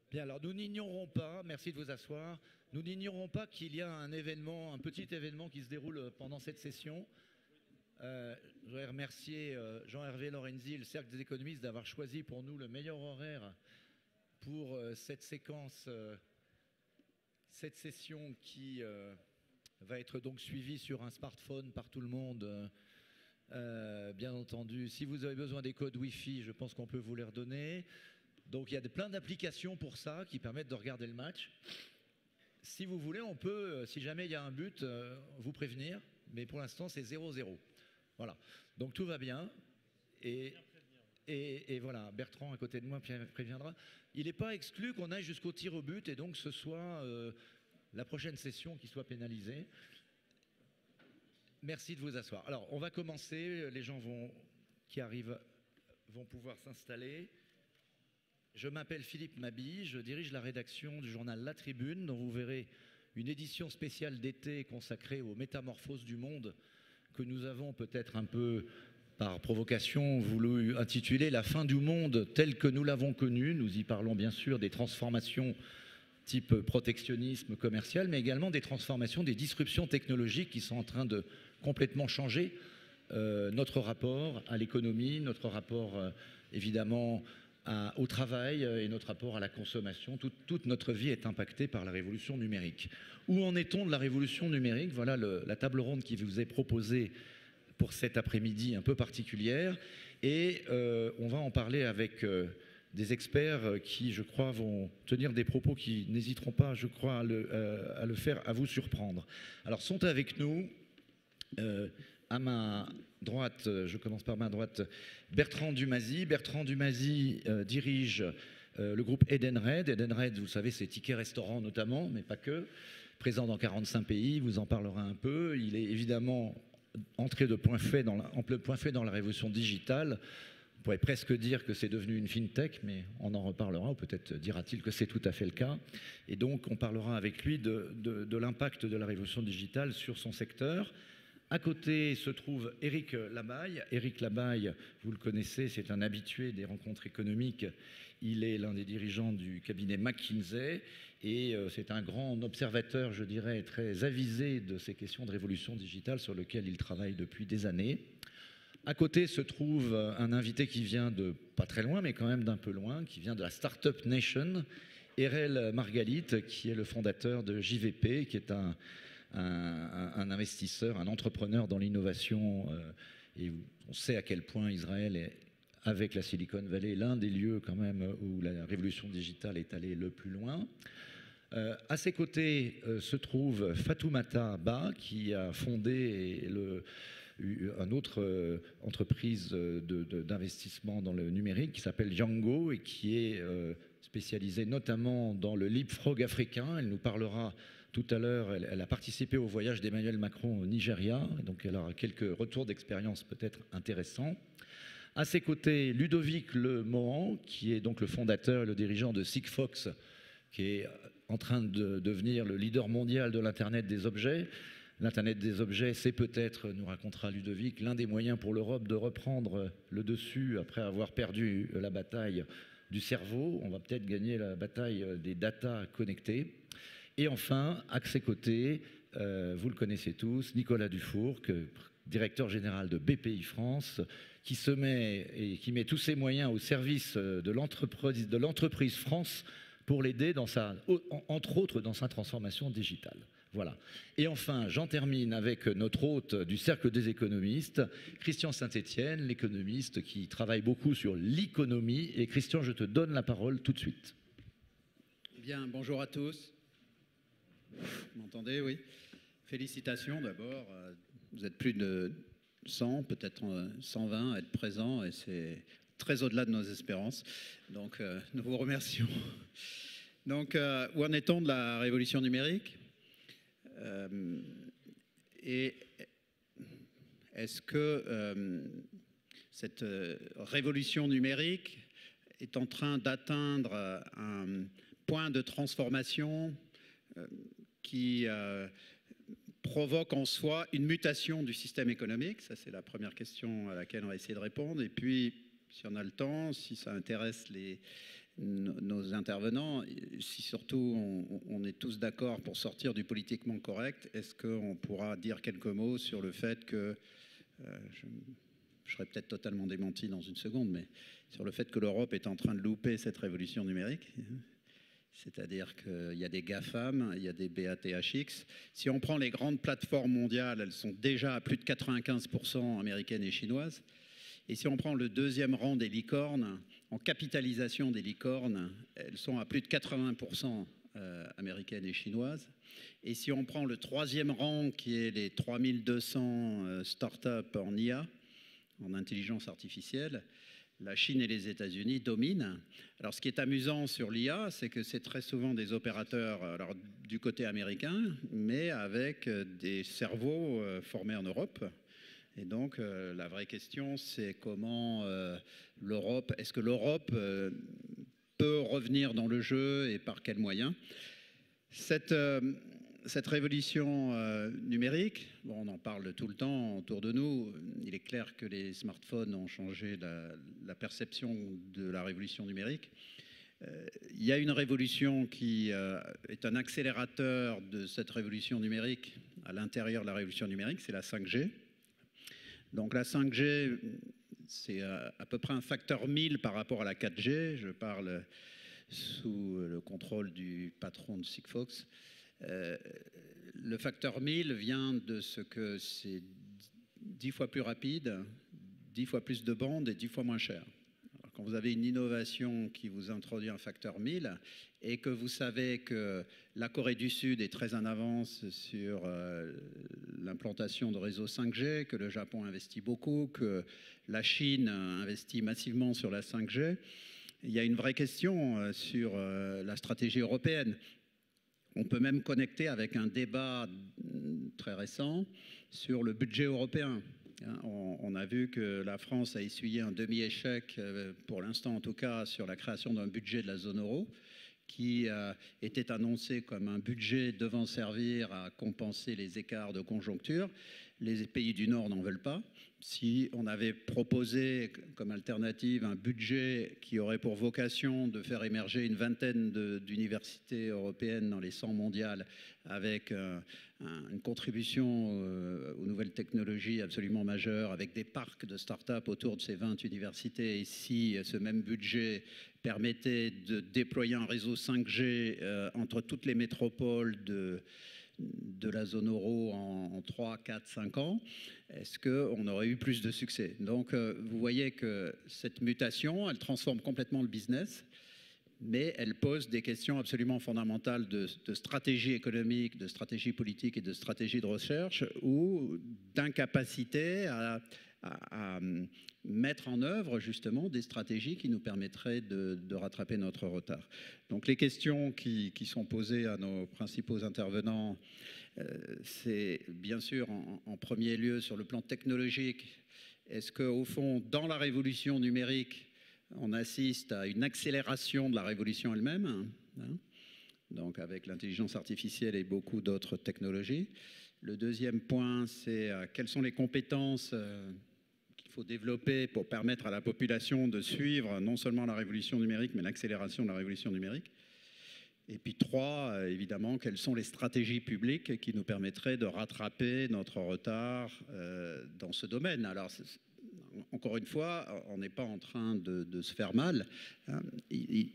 Bien, alors nous n'ignorons pas, merci de vous asseoir, nous n'ignorons pas qu'il y a un événement, un petit événement qui se déroule pendant cette session. Je voudrais remercier Jean-Hervé Lorenzi, le Cercle des économistes, d'avoir choisi pour nous le meilleur horaire pour cette séquence, cette session qui va être donc suivie sur un smartphone par tout le monde. Bien entendu, si vous avez besoin des codes Wi-Fi, je pense qu'on peut vous les redonner. Donc il y a plein d'applications pour ça qui permettent de regarder le match. Si vous voulez, on peut, si jamais il y a un but, vous prévenir. Mais pour l'instant, c'est 0-0. Voilà. Donc tout va bien. Et voilà, Bertrand à côté de moi préviendra. Il n'est pas exclu qu'on aille jusqu'au tir au but et donc ce soit la prochaine session qui soit pénalisée. Merci de vous asseoir. Alors, on va commencer. Les gens qui arrivent vont pouvoir s'installer. Je m'appelle Philippe Mabille, je dirige la rédaction du journal La Tribune, dont vous verrez une édition spéciale d'été consacrée aux métamorphoses du monde, que nous avons peut-être un peu, par provocation, voulu intituler « La fin du monde tel que nous l'avons connu ». Nous y parlons bien sûr des transformations type protectionnisme commercial, mais également des transformations, des disruptions technologiques qui sont en train de complètement changer notre rapport à l'économie, notre rapport évidemment au travail et notre rapport à la consommation. Toute notre vie est impactée par la révolution numérique. Où en est-on de la révolution numérique? Voilà la table ronde qui vous est proposée pour cet après-midi un peu particulière. Et on va en parler avec des experts qui, je crois, vont tenir des propos qui n'hésiteront pas, je crois, à le faire, à vous surprendre. Alors, sont avec nous, à ma droite, je commence par ma droite, Bertrand Dumazy. Bertrand Dumazy dirige le groupe Edenred. Edenred, vous le savez, c'est tickets restaurants notamment, mais pas que. Présent dans 45 pays, il vous en parlera un peu. Il est évidemment entré de plein fouet dans la révolution digitale. On pourrait presque dire que c'est devenu une fintech, mais on en reparlera, ou peut-être dira-t-il que c'est tout à fait le cas. Et donc, on parlera avec lui de l'impact de la révolution digitale sur son secteur. À côté se trouve Éric Labaille. Éric Labaille, vous le connaissez, c'est un habitué des rencontres économiques. Il est l'un des dirigeants du cabinet McKinsey et c'est un grand observateur, je dirais, très avisé de ces questions de révolution digitale sur lesquelles il travaille depuis des années. À côté se trouve un invité qui vient de pas très loin, mais quand même d'un peu loin, qui vient de la Startup Nation, Erel Margalit, qui est le fondateur de JVP, qui est un investisseur, un entrepreneur dans l'innovation. Et on sait à quel point Israël est, avec la Silicon Valley, l'un des lieux quand même où la révolution digitale est allée le plus loin. À ses côtés se trouve Fatoumata Ba, qui a fondé une autre entreprise d'investissement dans le numérique qui s'appelle Django et qui est spécialisée notamment dans le leapfrog africain. Elle nous parlera tout à l'heure, elle a participé au voyage d'Emmanuel Macron au Nigeria, donc elle aura quelques retours d'expérience peut-être intéressants. À ses côtés, Ludovic Le Mohan, qui est donc le fondateur et le dirigeant de Sigfox, qui est en train de devenir le leader mondial de l'Internet des objets. L'Internet des objets, c'est peut-être, nous racontera Ludovic, l'un des moyens pour l'Europe de reprendre le dessus après avoir perdu la bataille du cerveau. On va peut-être gagner la bataille des data connectés. Et enfin, à ses côtés, vous le connaissez tous, Nicolas Dufour, directeur général de BPI France, qui met tous ses moyens au service de l'entreprise France pour l'aider entre autres dans sa transformation digitale. Voilà. Et enfin, j'en termine avec notre hôte du Cercle des économistes, Christian Saint-Etienne, l'économiste qui travaille beaucoup sur l'économie. Et Christian, je te donne la parole tout de suite. Bien, bonjour à tous. Vous m'entendez, oui? Félicitations d'abord. Vous êtes plus de 100, peut-être 120 à être présents et c'est très au-delà de nos espérances. Donc, nous vous remercions. Donc, où en est-on de la révolution numérique? Et est-ce que cette révolution numérique est en train d'atteindre un point de transformation qui provoque en soi une mutation du système économique? Ça, c'est la première question à laquelle on va essayer de répondre. Et puis, si on a le temps, si ça intéresse nos intervenants, si surtout on est tous d'accord pour sortir du politiquement correct, est-ce qu'on pourra dire quelques mots sur le fait que, je serai peut-être totalement démenti dans une seconde, mais sur le fait que l'Europe est en train de louper cette révolution numérique, c'est-à-dire qu'il y a des GAFAM, il y a des BATHX. Si on prend les grandes plateformes mondiales, elles sont déjà à plus de 95% américaines et chinoises. Et si on prend le deuxième rang des licornes, en capitalisation des licornes, elles sont à plus de 80% américaines et chinoises. Et si on prend le troisième rang, qui est les 3200 startups en IA, en intelligence artificielle, la Chine et les États-Unis dominent. Alors, ce qui est amusant sur l'IA, c'est que c'est très souvent des opérateurs alors, du côté américain, mais avec des cerveaux formés en Europe. Et donc, la vraie question, c'est comment l'Europe, est-ce que l'Europe peut revenir dans le jeu et par quels moyens? Cette révolution numérique, bon, on en parle tout le temps autour de nous. Il est clair que les smartphones ont changé la perception de la révolution numérique. Il y a une révolution qui est un accélérateur de cette révolution numérique à l'intérieur de la révolution numérique, c'est la 5G. Donc la 5G, c'est à peu près un facteur 1000 par rapport à la 4G. Je parle sous le contrôle du patron de Sigfox. Le facteur 1000 vient de ce que c'est 10 fois plus rapide, 10 fois plus de bandes et 10 fois moins cher. Alors, quand vous avez une innovation qui vous introduit un facteur 1000 et que vous savez que la Corée du Sud est très en avance sur l'implantation de réseaux 5G, que le Japon investit beaucoup, que la Chine investit massivement sur la 5G, il y a une vraie question sur la stratégie européenne. On peut même connecter avec un débat très récent sur le budget européen. On a vu que la France a essuyé un demi-échec, pour l'instant en tout cas, sur la création d'un budget de la zone euro, qui était annoncé comme un budget devant servir à compenser les écarts de conjoncture. Les pays du Nord n'en veulent pas. Si on avait proposé comme alternative un budget qui aurait pour vocation de faire émerger une vingtaine d'universités européennes dans les 100 mondiales avec une contribution aux nouvelles technologies absolument majeure, avec des parcs de start-up autour de ces 20 universités, et si ce même budget permettait de déployer un réseau 5G entre toutes les métropoles de la zone euro en 3, 4, 5 ans, est-ce qu'on aurait eu plus de succès? Donc, vous voyez que cette mutation, elle transforme complètement le business, mais elle pose des questions absolument fondamentales de stratégie économique, de stratégie politique et de stratégie de recherche, ou d'incapacité à mettre en œuvre justement des stratégies qui nous permettraient de rattraper notre retard. Donc les questions qui sont posées à nos principaux intervenants, c'est bien sûr en premier lieu sur le plan technologique. Est-ce qu'au fond, dans la révolution numérique, on assiste à une accélération de la révolution elle-même, hein, donc avec l'intelligence artificielle et beaucoup d'autres technologies? Le deuxième point, c'est quelles sont les compétences qu'il faut développer pour permettre à la population de suivre non seulement la révolution numérique, mais l'accélération de la révolution numérique. Et puis 3, évidemment, quelles sont les stratégies publiques qui nous permettraient de rattraper notre retard dans ce domaine? Alors, encore une fois, on n'est pas en train de se faire mal.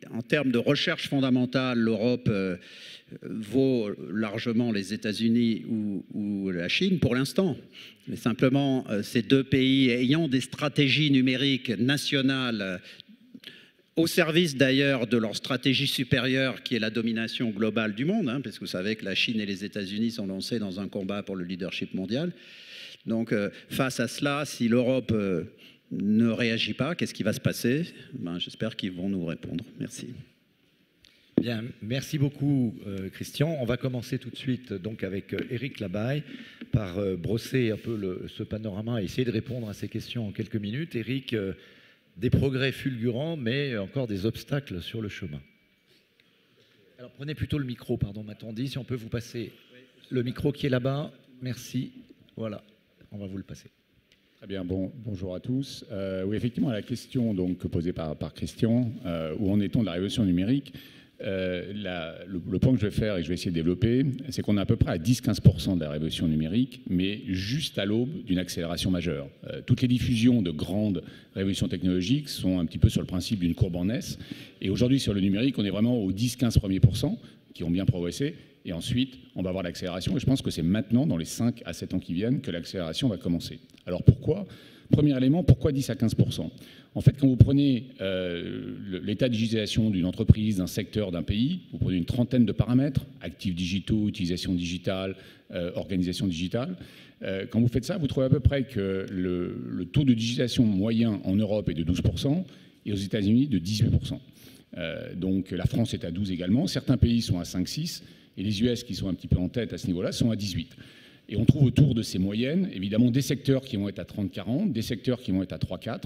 En termes de recherche fondamentale, l'Europe vaut largement les États-Unis ou la Chine pour l'instant. Mais simplement, ces deux pays ayant des stratégies numériques nationales au service d'ailleurs de leur stratégie supérieure qui est la domination globale du monde, hein, parce que vous savez que la Chine et les États-Unis sont lancés dans un combat pour le leadership mondial. Donc face à cela, si l'Europe ne réagit pas, qu'est-ce qui va se passer? J'espère qu'ils vont nous répondre. Merci. Bien, merci beaucoup Christian. On va commencer tout de suite donc avec Éric Labaye par brosser un peu ce panorama et essayer de répondre à ces questions en quelques minutes. Éric, des progrès fulgurants, mais encore des obstacles sur le chemin. Alors prenez plutôt le micro, pardon, m'a-t-on dit, si on peut vous passer le micro qui est là-bas. Merci. Voilà, on va vous le passer. Très bien, bonjour à tous. Oui, effectivement, à la question donc, posée par Christian, où en est-on de la révolution numérique, le point que je vais faire et que je vais essayer de développer, c'est qu'on est à peu près à 10-15% de la révolution numérique, mais juste à l'aube d'une accélération majeure. Toutes les diffusions de grandes révolutions technologiques sont un petit peu sur le principe d'une courbe en S. Et aujourd'hui, sur le numérique, on est vraiment aux 10-15 premiers pourcents qui ont bien progressé. Et ensuite, on va avoir l'accélération. Et je pense que c'est maintenant, dans les 5 à 7 ans qui viennent, que l'accélération va commencer. Alors pourquoi ? Premier élément, pourquoi 10 à 15%? En fait, quand vous prenez l'état de digitalisation d'une entreprise, d'un secteur, d'un pays, vous prenez une trentaine de paramètres, actifs digitaux, utilisation digitale, organisation digitale. Quand vous faites ça, vous trouvez à peu près que le taux de digitalisation moyen en Europe est de 12% et aux États-Unis de 18%. Donc la France est à 12 également. Certains pays sont à 5-6 et les US, qui sont un petit peu en tête à ce niveau-là, sont à 18. Et on trouve autour de ces moyennes, évidemment, des secteurs qui vont être à 30-40, des secteurs qui vont être à 3-4.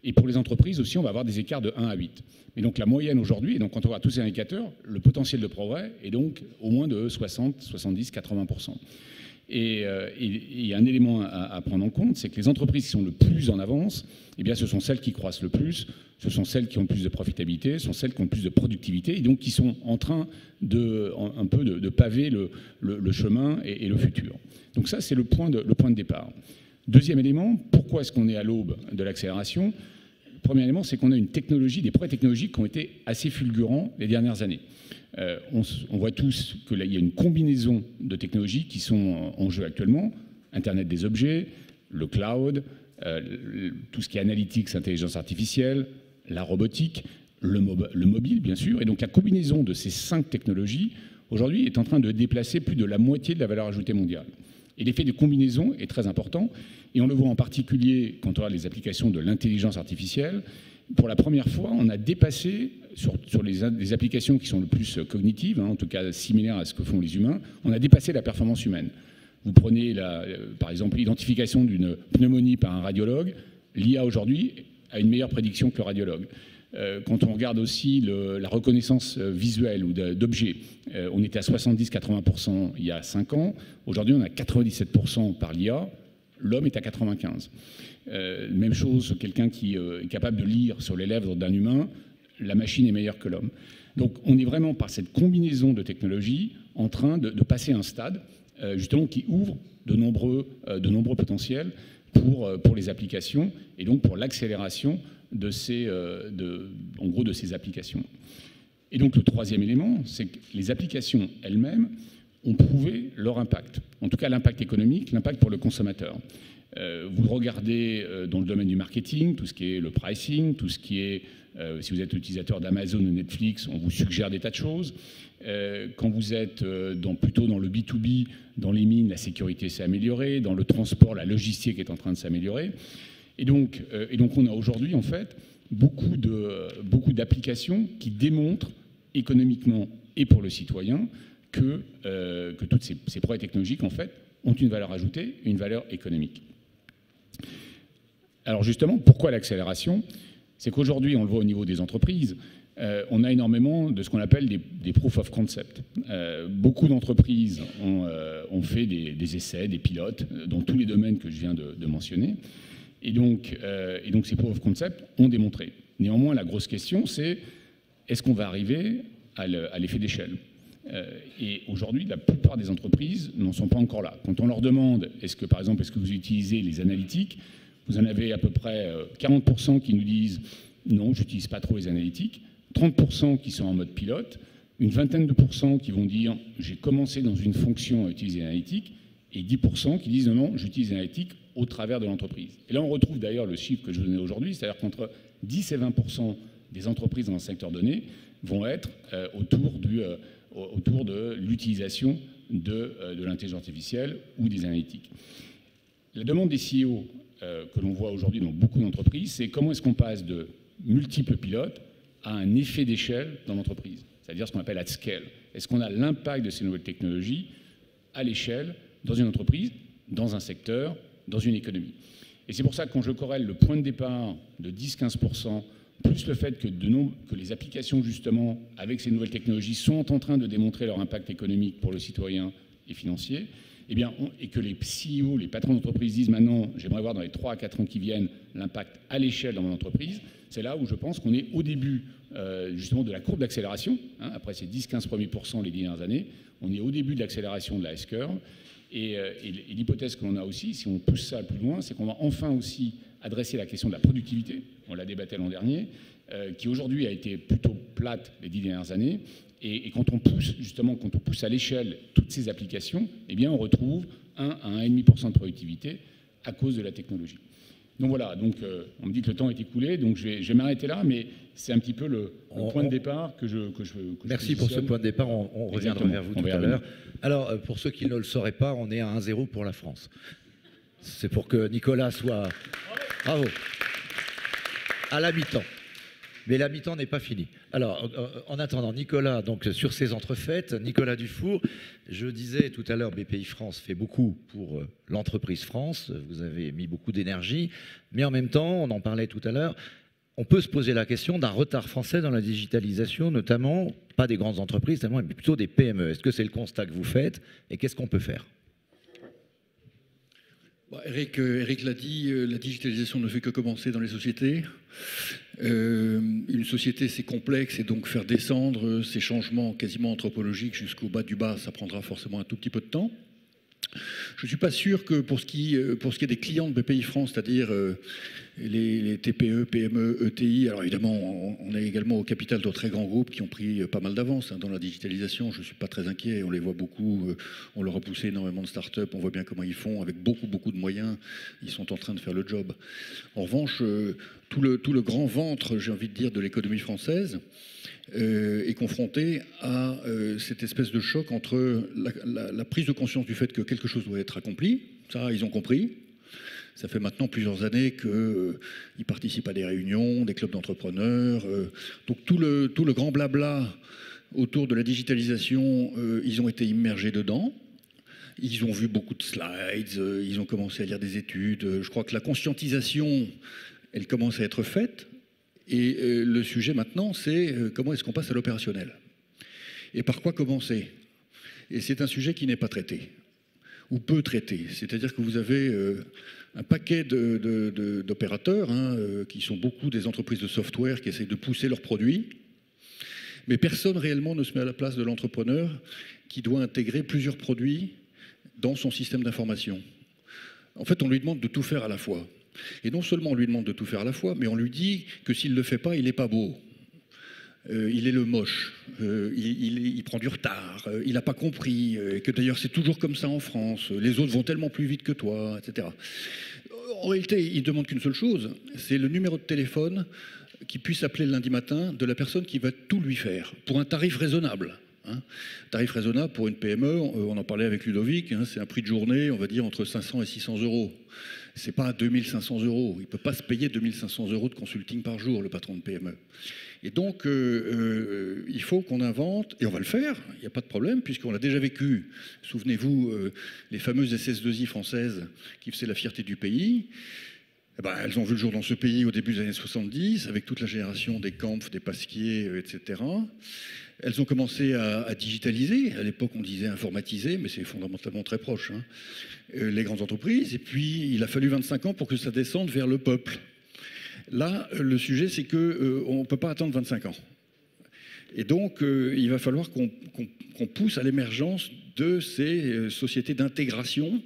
Et pour les entreprises aussi, on va avoir des écarts de 1 à 8. Mais donc la moyenne aujourd'hui, et donc quand on regarde tous ces indicateurs, le potentiel de progrès est donc au moins de 60, 70, 80%. Et un élément à prendre en compte, c'est que les entreprises qui sont le plus en avance, eh bien, ce sont celles qui croissent le plus, ce sont celles qui ont le plus de profitabilité, ce sont celles qui ont le plus de productivité, et donc qui sont en train un peu de paver le chemin et le futur. Donc ça, c'est le point de départ. Deuxième élément, pourquoi est-ce qu'on est à l'aube de l'accélération? Premier élément, c'est qu'on a une technologie, des progrès technologiques qui ont été assez fulgurants les dernières années. On voit tous qu'il y a une combinaison de technologies qui sont en jeu actuellement. Internet des objets, le cloud, tout ce qui est analytics, intelligence artificielle, la robotique, le mobile, bien sûr. Et donc la combinaison de ces 5 technologies, aujourd'hui, est en train de déplacer plus de la moitié de la valeur ajoutée mondiale. Et l'effet de combinaison est très important. Et on le voit en particulier quand on regarde les applications de l'intelligence artificielle. Pour la première fois, on a dépassé, sur les applications qui sont le plus cognitives, en tout cas similaires à ce que font les humains, on a dépassé la performance humaine. Vous prenez, par exemple, l'identification d'une pneumonie par un radiologue, l'IA aujourd'hui a une meilleure prédiction que le radiologue. Quand on regarde aussi la reconnaissance visuelle ou d'objets, on était à 70-80% il y a 5 ans. Aujourd'hui, on est à 97% par l'IA. L'homme est à 95%. Même chose, quelqu'un qui est capable de lire sur les lèvres d'un humain, la machine est meilleure que l'homme. Donc on est vraiment, par cette combinaison de technologies, en train de passer un stade justement qui ouvre de nombreux potentiels pour les applications et donc pour l'accélération de ces applications. Et donc le troisième élément, c'est que les applications elles-mêmes ont prouvé leur impact. En tout cas, l'impact économique, l'impact pour le consommateur. Vous regardez dans le domaine du marketing, tout ce qui est le pricing, tout ce qui est, si vous êtes utilisateur d'Amazon ou Netflix, on vous suggère des tas de choses. Quand vous êtes plutôt dans le B2B, dans les mines, la sécurité s'est améliorée, dans le transport, la logistique est en train de s'améliorer. Et donc on a aujourd'hui, en fait, beaucoup d'applications qui démontrent économiquement et pour le citoyen que toutes ces progrès technologiques, en fait, ont une valeur ajoutée, une valeur économique. Alors justement, pourquoi l'accélération? C'est qu'aujourd'hui, on le voit au niveau des entreprises, on a énormément de ce qu'on appelle des proof of concept. Beaucoup d'entreprises ont fait des essais, des pilotes, dans tous les domaines que je viens de mentionner. Et donc ces proof of concept ont démontré. Néanmoins, la grosse question, c'est est-ce qu'on va arriver à l'effet d'échelle? Et aujourd'hui, la plupart des entreprises n'en sont pas encore là. Quand on leur demande, par exemple, est-ce que vous utilisez les analytiques, vous en avez à peu près 40% qui nous disent non, je n'utilise pas trop les analytiques, 30% qui sont en mode pilote, une vingtaine de pourcents qui vont dire j'ai commencé dans une fonction à utiliser l'analytique, et 10% qui disent non, j'utilise l'analytique au travers de l'entreprise. Et là, on retrouve d'ailleurs le chiffre que je vous donnais aujourd'hui, c'est-à-dire qu'entre 10 et 20% des entreprises dans le secteur donné vont être autour de l'utilisation de l'intelligence artificielle ou des analytiques. La demande des CEO que l'on voit aujourd'hui dans beaucoup d'entreprises, c'est comment est-ce qu'on passe de multiples pilotes à un effet d'échelle dans l'entreprise, c'est-à-dire ce qu'on appelle at scale. Est-ce qu'on a l'impact de ces nouvelles technologies à l'échelle, dans une entreprise, dans un secteur, dans une économie? Et c'est pour ça que quand je corrèle le point de départ de 10-15%, plus le fait que les applications, justement, avec ces nouvelles technologies, sont en train de démontrer leur impact économique pour le citoyen et financier, eh bien, et que les CEO, les patrons d'entreprise disent maintenant, j'aimerais voir dans les 3 à 4 ans qui viennent l'impact à l'échelle dans mon entreprise, c'est là où je pense qu'on est au début justement de la courbe d'accélération. Hein, après ces 10-15 premiers % les dernières années, on est au début de l'accélération de la S-curve. Et l'hypothèse que l'on a aussi, si on pousse ça plus loin, c'est qu'on va enfin aussi adresser la question de la productivité. On l'a débatté l'an dernier, qui aujourd'hui a été plutôt plate les 10 dernières années. Et quand on pousse, justement, quand on pousse à l'échelle toutes ces applications, eh bien, on retrouve 1 à 1,5% de productivité à cause de la technologie. Donc voilà, donc, on me dit que le temps est écoulé, donc je vais m'arrêter là, mais c'est un petit peu le point de départ que je merci pour ce point de départ, on reviendra vers vous tout à l'heure. Alors, pour ceux qui ne le sauraient pas, on est à 1-0 pour la France. C'est pour que Nicolas soit... Bravo. À la mi-temps. Mais la mi-temps n'est pas finie. Alors, en attendant, Nicolas, donc sur ces entrefaites, Nicolas Dufour, je disais tout à l'heure, BPI France fait beaucoup pour l'entreprise France, vous avez mis beaucoup d'énergie, mais en même temps, on en parlait tout à l'heure, on peut se poser la question d'un retard français dans la digitalisation, notamment, pas des grandes entreprises, mais plutôt des PME. Est-ce que c'est le constat que vous faites et qu'est-ce qu'on peut faire ? Eric l'a dit, la digitalisation ne fait que commencer dans les sociétés. Une société, c'est complexe, et donc faire descendre ces changements quasiment anthropologiques jusqu'au bas du bas, ça prendra forcément un tout petit peu de temps. Je ne suis pas sûr que pour ce qui est des clients de BPI France, c'est-à-dire les TPE, PME, ETI, alors évidemment, on est également au capital de très grands groupes qui ont pris pas mal d'avance dans la digitalisation. Je ne suis pas très inquiet, on les voit beaucoup, on leur a poussé énormément de start-up, on voit bien comment ils font, avec beaucoup de moyens, ils sont en train de faire le job. En revanche, tout le grand ventre, j'ai envie de dire, de l'économie française est confronté à cette espèce de choc entre la prise de conscience du fait que quelque chose doit être accompli, ça ils ont compris. Ça fait maintenant plusieurs années qu'ils participent à des réunions, des clubs d'entrepreneurs. Donc tout le grand blabla autour de la digitalisation, ils ont été immergés dedans. Ils ont vu beaucoup de slides, ils ont commencé à lire des études. Je crois que la conscientisation, elle commence à être faite. Et le sujet maintenant, c'est comment est-ce qu'on passe à l'opérationnel ? Et par quoi commencer ? Et c'est un sujet qui n'est pas traité, ou peu traité. C'est-à-dire que vous avez un paquet d'opérateurs, qui sont beaucoup des entreprises de software qui essayent de pousser leurs produits, mais personne réellement ne se met à la place de l'entrepreneur qui doit intégrer plusieurs produits dans son système d'information. En fait, on lui demande de tout faire à la fois. Et non seulement on lui demande de tout faire à la fois, mais on lui dit que s'il ne le fait pas, il n'est pas beau. Il est le moche, il prend du retard, il n'a pas compris, que d'ailleurs c'est toujours comme ça en France, les autres vont tellement plus vite que toi, etc. En réalité, il ne demande qu'une seule chose, c'est le numéro de téléphone qui puisse appeler le lundi matin de la personne qui va tout lui faire, pour un tarif raisonnable. Tarif raisonnable pour une PME, on en parlait avec Ludovic, c'est un prix de journée, on va dire entre 500 et 600 euros. C'est pas 2500 euros. Il ne peut pas se payer 2500 euros de consulting par jour, le patron de PME. Et donc, il faut qu'on invente, et on va le faire, il n'y a pas de problème, puisqu'on l'a déjà vécu. Souvenez-vous, les fameuses SS2I françaises qui faisaient la fierté du pays. Eh ben, elles ont vu le jour dans ce pays au début des années 70, avec toute la génération des Kampf, des Pasquier, etc. Elles ont commencé à digitaliser. À l'époque, on disait informatiser, mais c'est fondamentalement très proche. Les grandes entreprises. Et puis, il a fallu 25 ans pour que ça descende vers le peuple. Là, le sujet, c'est qu'on ne peut pas attendre 25 ans. Et donc, il va falloir qu'on pousse à l'émergence de ces sociétés d'intégration,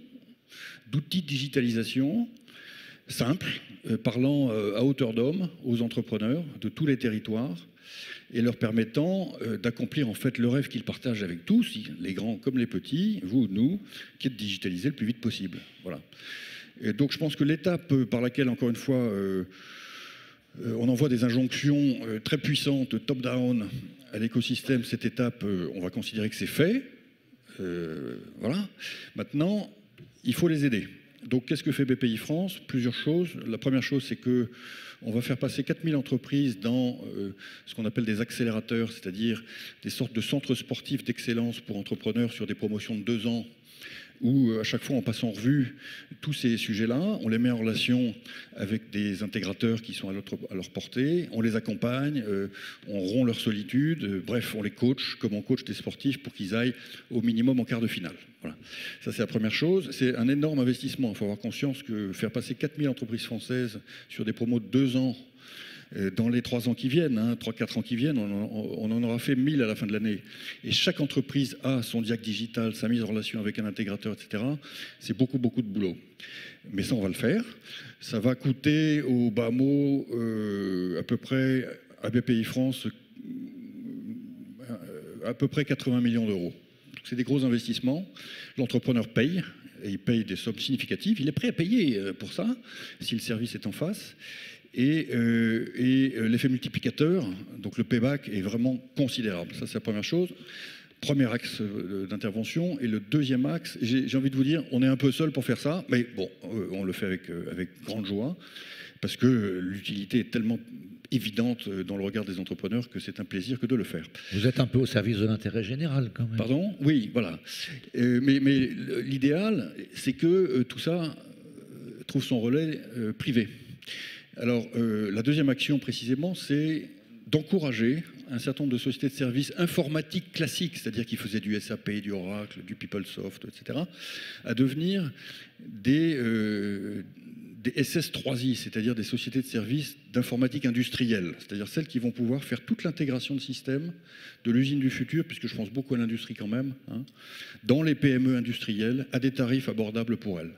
d'outils de digitalisation simples, parlant à hauteur d'homme aux entrepreneurs de tous les territoires, et leur permettant d'accomplir en fait le rêve qu'ils partagent avec tous, les grands comme les petits, vous, nous, qui est de digitaliser le plus vite possible. Voilà. Et donc je pense que l'étape par laquelle, encore une fois, on envoie des injonctions très puissantes, top-down, à l'écosystème, cette étape, on va considérer que c'est fait. Voilà. Maintenant, il faut les aider. Donc qu'est-ce que fait BPI France ? Plusieurs choses. La première chose, c'est que on va faire passer 4000 entreprises dans ce qu'on appelle des accélérateurs, c'est-à-dire des sortes de centres sportifs d'excellence pour entrepreneurs sur des promotions de 2 ans où à chaque fois on passe en revue tous ces sujets-là, on les met en relation avec des intégrateurs qui sont à leur portée, on les accompagne, on rompt leur solitude, bref, on les coach comme on coach des sportifs pour qu'ils aillent au minimum en quart de finale. Voilà. Ça, c'est la première chose. C'est un énorme investissement. Il faut avoir conscience que faire passer 4000 entreprises françaises sur des promos de 2 ans, dans les 3 ans qui viennent, 3-4 ans qui viennent, on en aura fait 1000 à la fin de l'année. Et chaque entreprise a son diag digital, sa mise en relation avec un intégrateur, etc. C'est beaucoup, beaucoup de boulot. Mais ça, on va le faire. Ça va coûter au bas mot à peu près, à BPI France, à peu près 80 millions d'euros. C'est des gros investissements. L'entrepreneur paye, et il paye des sommes significatives. Il est prêt à payer pour ça, si le service est en face. Et l'effet multiplicateur, donc le payback, est vraiment considérable. Ça, c'est la première chose. Premier axe d'intervention. Et le deuxième axe, j'ai envie de vous dire, on est un peu seul pour faire ça, mais bon, on le fait avec grande joie, parce que l'utilité est tellement évidente dans le regard des entrepreneurs que c'est un plaisir que de le faire. Vous êtes un peu au service de l'intérêt général quand même. Pardon ? Oui, voilà. Mais l'idéal, c'est que tout ça trouve son relais privé. Alors, la deuxième action précisément, c'est d'encourager un certain nombre de sociétés de services informatiques classiques, c'est-à-dire qui faisaient du SAP, du Oracle, du PeopleSoft, etc., à devenir des SS3I, c'est-à-dire des sociétés de services d'informatique industrielle, c'est-à-dire celles qui vont pouvoir faire toute l'intégration de systèmes de l'usine du futur, puisque je pense beaucoup à l'industrie quand même, dans les PME industrielles, à des tarifs abordables pour elles.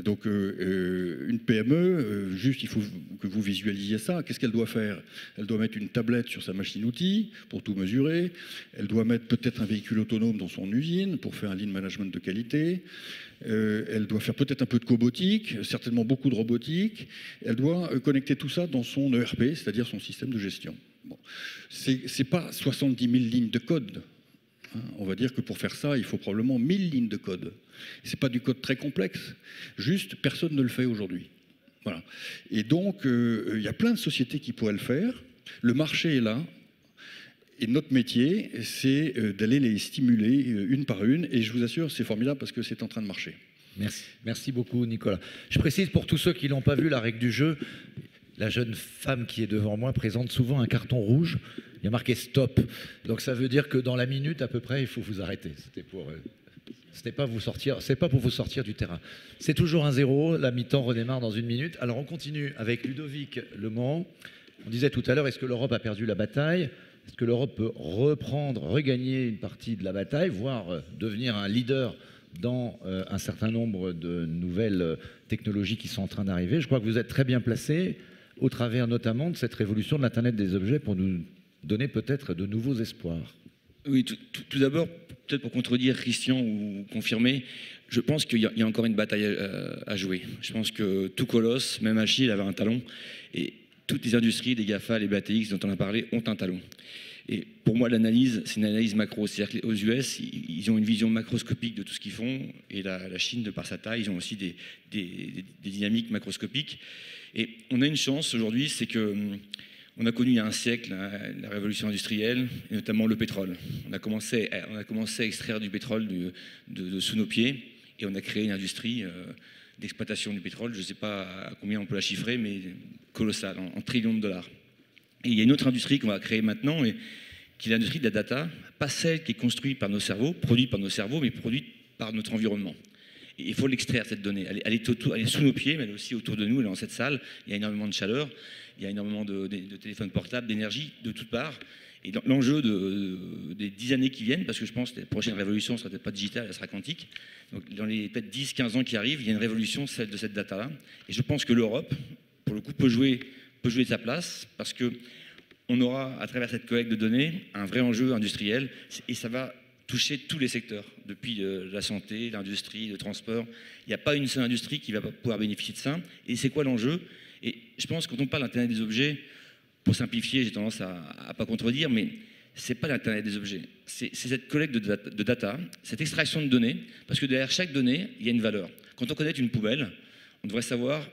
Donc une PME, juste il faut que vous visualisiez ça. Qu'est-ce qu'elle doit faire ? Elle doit mettre une tablette sur sa machine-outil pour tout mesurer. Elle doit mettre peut-être un véhicule autonome dans son usine pour faire un lean management de qualité. Elle doit faire peut-être un peu de cobotique, certainement beaucoup de robotique. Elle doit connecter tout ça dans son ERP, c'est-à-dire son système de gestion. Bon. C'est pas 70 000 lignes de code. On va dire que pour faire ça, il faut probablement 1000 lignes de code. Ce n'est pas du code très complexe. Juste, personne ne le fait aujourd'hui. Voilà. Et donc, il y a plein de sociétés qui pourraient le faire. Le marché est là. Et notre métier, c'est d'aller les stimuler une par une. Et je vous assure, c'est formidable parce que c'est en train de marcher. Merci. Merci beaucoup, Nicolas. Je précise pour tous ceux qui n'ont pas vu la règle du jeu, la jeune femme qui est devant moi présente souvent un carton rouge. Il y a marqué stop. Donc ça veut dire que dans la minute à peu près, il faut vous arrêter. C'était pas pour vous sortir du terrain. C'est toujours 1-0. La mi-temps redémarre dans 1 minute. Alors on continue avec Ludovic Lemont. On disait tout à l'heure, est-ce que l'Europe a perdu la bataille ? Est-ce que l'Europe peut regagner une partie de la bataille, voire devenir un leader dans un certain nombre de nouvelles technologies qui sont en train d'arriver ? Je crois que vous êtes très bien placé au travers notamment de cette révolution de l'Internet des objets pour nous donner peut-être de nouveaux espoirs. Oui, tout d'abord, peut-être pour contredire Christian ou confirmer, je pense qu'il y a encore une bataille à jouer. Je pense que tout colosse, même Achille, avait un talon. Et toutes les industries, les GAFA, les BATX dont on a parlé, ont un talon. Et pour moi, l'analyse, c'est une analyse macro. C'est-à-dire qu'aux US, ils ont une vision macroscopique de tout ce qu'ils font. Et la Chine, de par sa taille, ils ont aussi des dynamiques macroscopiques. Et on a une chance aujourd'hui, c'est que on a connu il y a un siècle la révolution industrielle, et notamment le pétrole. On a commencé à extraire du pétrole de sous nos pieds, et on a créé une industrie d'exploitation du pétrole. Je ne sais pas à combien on peut la chiffrer, mais colossale, en trillions de dollars. Et il y a une autre industrie qu'on va créer maintenant, et qui est l'industrie de la data, pas celle qui est construite par nos cerveaux, produite par nos cerveaux, mais produite par notre environnement. Et il faut l'extraire, cette donnée. Elle est sous nos pieds, mais elle est aussi autour de nous, elle est dans cette salle. Il y a énormément de chaleur, il y a énormément de téléphones portables, d'énergie de toutes parts. Et l'enjeu des 10 années qui viennent, parce que je pense que la prochaine révolution ne sera peut-être pas digitale, elle sera quantique. Donc dans les peut-être 10-15 ans qui arrivent, il y a une révolution, celle de cette data-là. Et je pense que l'Europe, pour le coup, peut jouer sa place, parce qu'on aura, à travers cette collecte de données, un vrai enjeu industriel, et ça va toucher tous les secteurs, depuis la santé, l'industrie, le transport. Il n'y a pas une seule industrie qui va pouvoir bénéficier de ça. Et c'est quoi l'enjeu ? Et je pense que quand on parle d'Internet des objets, pour simplifier, j'ai tendance à pas contredire, mais c'est pas l'Internet des objets. C'est cette collecte de data, cette extraction de données, parce que derrière chaque donnée, il y a une valeur. Quand on connaît une poubelle, on devrait savoir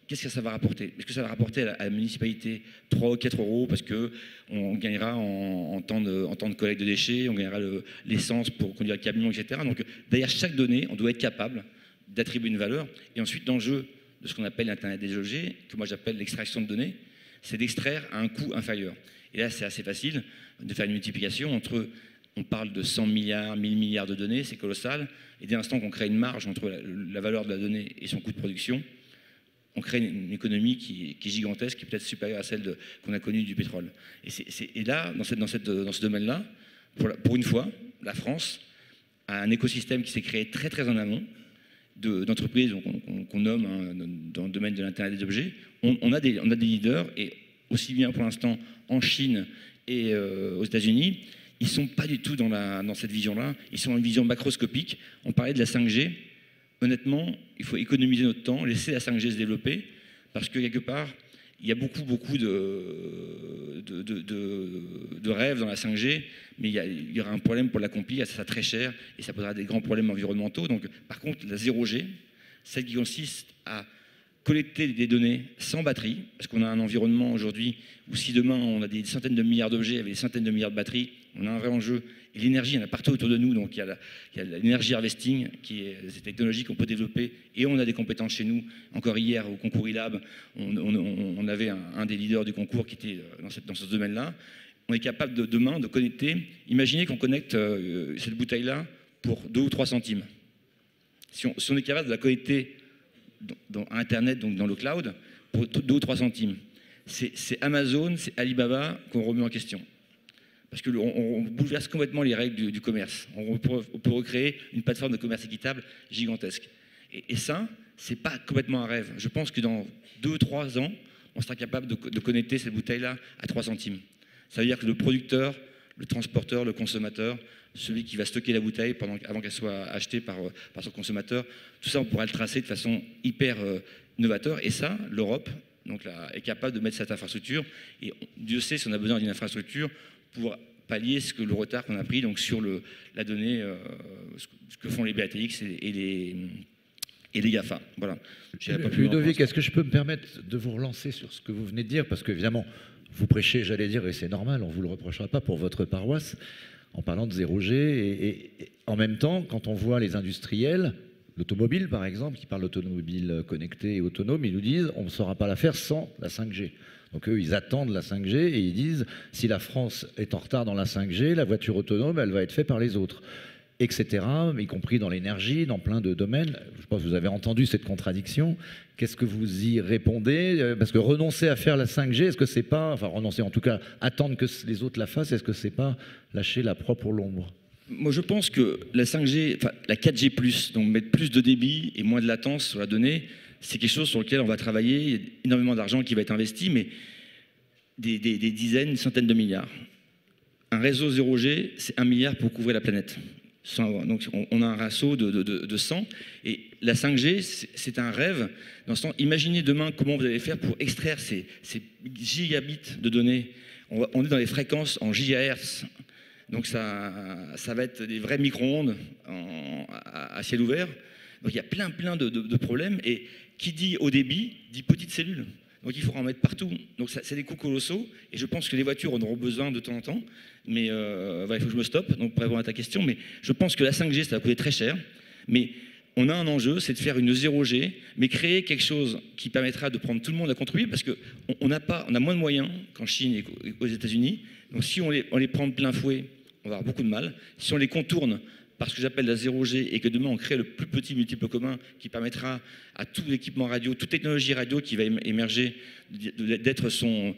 qu'est-ce que ça va rapporter? Est-ce que ça va rapporter à la municipalité 3 ou 4 euros parce qu'on gagnera en temps de collecte de déchets, on gagnera l'essence pour conduire le camion, etc. Donc derrière chaque donnée, on doit être capable d'attribuer une valeur. Et ensuite, l'enjeu de ce qu'on appelle l'Internet des objets, que moi j'appelle l'extraction de données, c'est d'extraire à un coût inférieur. Et là, c'est assez facile de faire une multiplication entre, on parle de 100 milliards, 1000 milliards de données, c'est colossal. Et dès l'instant qu'on crée une marge entre la valeur de la donnée et son coût de production, on crée une économie qui est gigantesque, qui est peut-être supérieure à celle qu'on a connue du pétrole. Et là, dans ce domaine-là, pour une fois, la France a un écosystème qui s'est créé très très en amont d'entreprises qu'on nomme dans le domaine de l'Internet des objets. On a des leaders, et aussi bien pour l'instant en Chine et aux États-Unis, ils ne sont pas du tout dans cette vision-là. Ils sont dans une vision macroscopique. On parlait de la 5G. Honnêtement, il faut économiser notre temps, laisser la 5G se développer, parce que quelque part, il y a beaucoup de rêves dans la 5G, mais il y aura un problème pour l'accomplir, ça sera très cher, et ça posera des grands problèmes environnementaux. Donc, par contre, la 0G, celle qui consiste à collecter des données sans batterie, parce qu'on a un environnement aujourd'hui où si demain on a des centaines de milliards d'objets avec des centaines de milliards de batteries, on a un vrai enjeu. Et l'énergie, il y en a partout autour de nous, donc il y a l'énergie harvesting, qui est cette technologie qu'on peut développer, et on a des compétences chez nous. Encore hier, au concours ILAB, on avait un des leaders du concours qui était dans ce domaine-là. On est capable demain de connecter. Imaginez qu'on connecte cette bouteille-là pour 2 ou 3 centimes. Si on est capable de la connecter dans Internet, donc dans le cloud, pour 2 ou 3 centimes. C'est Amazon, c'est Alibaba qu'on remet en question. Parce qu'on bouleverse complètement les règles du commerce. On peut recréer une plateforme de commerce équitable gigantesque. Et ça, c'est pas complètement un rêve. Je pense que dans 2 ou 3 ans, on sera capable de connecter cette bouteille-là à 3 centimes. Ça veut dire que le producteur, le transporteur, le consommateur, celui qui va stocker la bouteille avant qu'elle soit achetée par son consommateur, tout ça, on pourra le tracer de façon hyper novateur. Et ça, l'Europe est capable de mettre cette infrastructure. Et Dieu sait si on a besoin d'une infrastructure pour pallier le retard qu'on a pris donc, sur la donnée, ce que font les BATX et les GAFA. Voilà. Ludovic, est-ce que je peux me permettre de vous relancer sur ce que vous venez de dire? Parce qu'évidemment, vous prêchez, j'allais dire, et c'est normal, on ne vous le reprochera pas pour votre paroisse, en parlant de 0G. Et en même temps, quand on voit les industriels, l'automobile par exemple, qui parlent d'automobile connectée et autonome, ils nous disent on ne saura pas la faire sans la 5G. Donc eux, ils attendent la 5G et ils disent si la France est en retard dans la 5G, la voiture autonome, elle va être faite par les autres, etc., y compris dans l'énergie, dans plein de domaines. Je pense que vous avez entendu cette contradiction. Qu'est-ce que vous y répondez? Parce que renoncer à faire la 5G, est-ce que c'est pas, enfin renoncer en tout cas, attendre que les autres la fassent, est-ce que c'est pas lâcher la proie pour l'ombre? Moi, je pense que la 5G, enfin la 4G+, donc mettre plus de débit et moins de latence sur la donnée, c'est quelque chose sur lequel on va travailler. Il y a énormément d'argent qui va être investi, mais des dizaines, des centaines de milliards. Un réseau 0G, c'est 1 milliard pour couvrir la planète. Donc on a un ratio de 100. Et la 5G, c'est un rêve. Dans ce temps, imaginez demain comment vous allez faire pour extraire ces gigabits de données. On est dans les fréquences en gigahertz. Donc ça va être des vrais micro-ondes à ciel ouvert. Donc il y a plein de problèmes. Et qui dit haut débit, dit petites cellules. Donc il faudra en mettre partout. Donc c'est des coûts colossaux. Et je pense que les voitures en auront besoin de temps en temps. Mais il faut que je me stoppe donc pour répondre à ta question. Mais je pense que la 5G, ça va coûter très cher. Mais on a un enjeu, c'est de faire une 0G, mais créer quelque chose qui permettra de prendre tout le monde à contribuer, parce qu'on a moins de moyens qu'en Chine et aux États-Unis. Donc si on les prend de plein fouet, on va avoir beaucoup de mal. Si on les contourne par ce que j'appelle la 0G et que demain on crée le plus petit multiple commun qui permettra à tout l'équipement radio, toute technologie radio qui va émerger, d'être son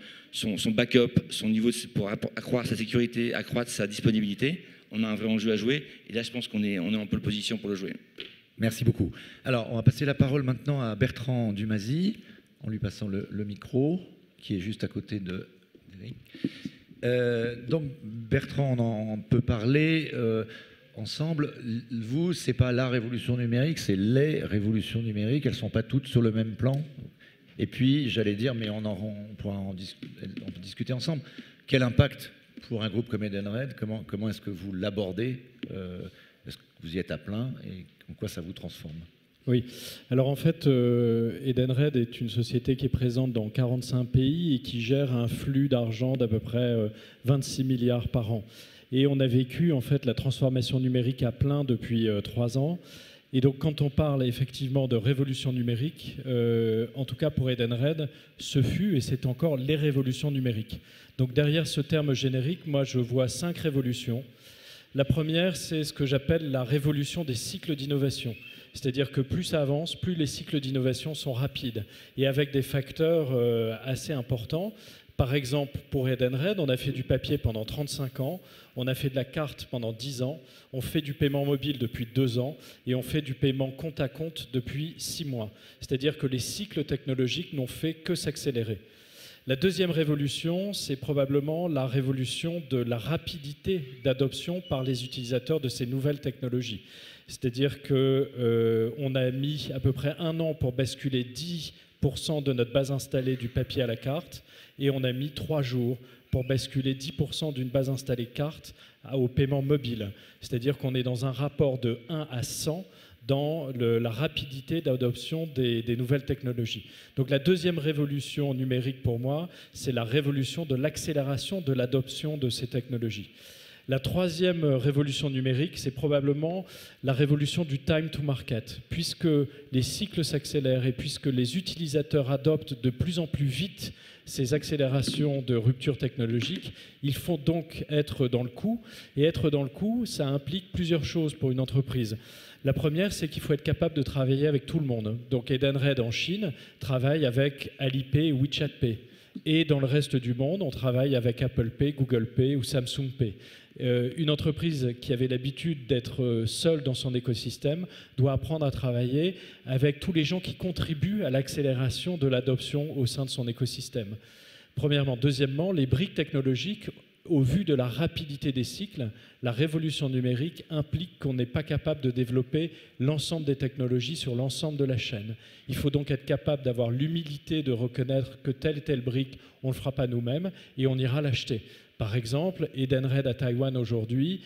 backup, son niveau pour accroître sa sécurité, accroître sa disponibilité, on a un vrai enjeu à jouer. Et là, je pense qu'on est en pole position pour le jouer. Merci beaucoup. Alors, on va passer la parole maintenant à Bertrand Dumazy, en lui passant le micro, qui est juste à côté de donc, Bertrand, on en peut parler ensemble. Vous, c'est pas la révolution numérique, c'est les révolutions numériques. Elles sont pas toutes sur le même plan. Et puis, j'allais dire, mais on pourra en discuter ensemble. Quel impact pour un groupe comme Edenred? Comment est-ce que vous l'abordez? Est-ce que vous y êtes à plein et en quoi ça vous transforme? Oui. Alors en fait, Edenred est une société qui est présente dans 45 pays et qui gère un flux d'argent d'à peu près 26 milliards par an. Et on a vécu en fait la transformation numérique à plein depuis 3 ans. Et donc quand on parle effectivement de révolution numérique, en tout cas pour Edenred, ce fut et c'est encore les révolutions numériques. Donc derrière ce terme générique, moi je vois 5 révolutions. La première, c'est ce que j'appelle la révolution des cycles d'innovation. C'est-à-dire que plus ça avance, plus les cycles d'innovation sont rapides et avec des facteurs assez importants. Par exemple, pour Edenred, on a fait du papier pendant 35 ans, on a fait de la carte pendant 10 ans, on fait du paiement mobile depuis 2 ans et on fait du paiement compte à compte depuis 6 mois. C'est-à-dire que les cycles technologiques n'ont fait que s'accélérer. La deuxième révolution, c'est probablement la révolution de la rapidité d'adoption par les utilisateurs de ces nouvelles technologies. C'est-à-dire qu'on a mis à peu près 1 an pour basculer 10% de notre base installée du papier à la carte et on a mis 3 jours pour basculer 10% d'une base installée carte au paiement mobile. C'est-à-dire qu'on est dans un rapport de 1 à 100 dans la rapidité d'adoption des nouvelles technologies. Donc la deuxième révolution numérique pour moi, c'est la révolution de l'accélération de l'adoption de ces technologies. La troisième révolution numérique, c'est probablement la révolution du time to market. Puisque les cycles s'accélèrent et puisque les utilisateurs adoptent de plus en plus vite ces accélérations de rupture technologique, il faut donc être dans le coup. Et être dans le coup, ça implique plusieurs choses pour une entreprise. La première, c'est qu'il faut être capable de travailler avec tout le monde. Donc Edenred en Chine travaille avec Alipay et WeChat Pay. Et dans le reste du monde, on travaille avec Apple Pay, Google Pay ou Samsung Pay. Une entreprise qui avait l'habitude d'être seule dans son écosystème doit apprendre à travailler avec tous les gens qui contribuent à l'accélération de l'adoption au sein de son écosystème. Premièrement. Deuxièmement, les briques technologiques, au vu de la rapidité des cycles, la révolution numérique implique qu'on n'est pas capable de développer l'ensemble des technologies sur l'ensemble de la chaîne. Il faut donc être capable d'avoir l'humilité de reconnaître que telle et telle brique, on ne le fera pas nous-mêmes et on ira l'acheter. Par exemple, Edenred à Taïwan aujourd'hui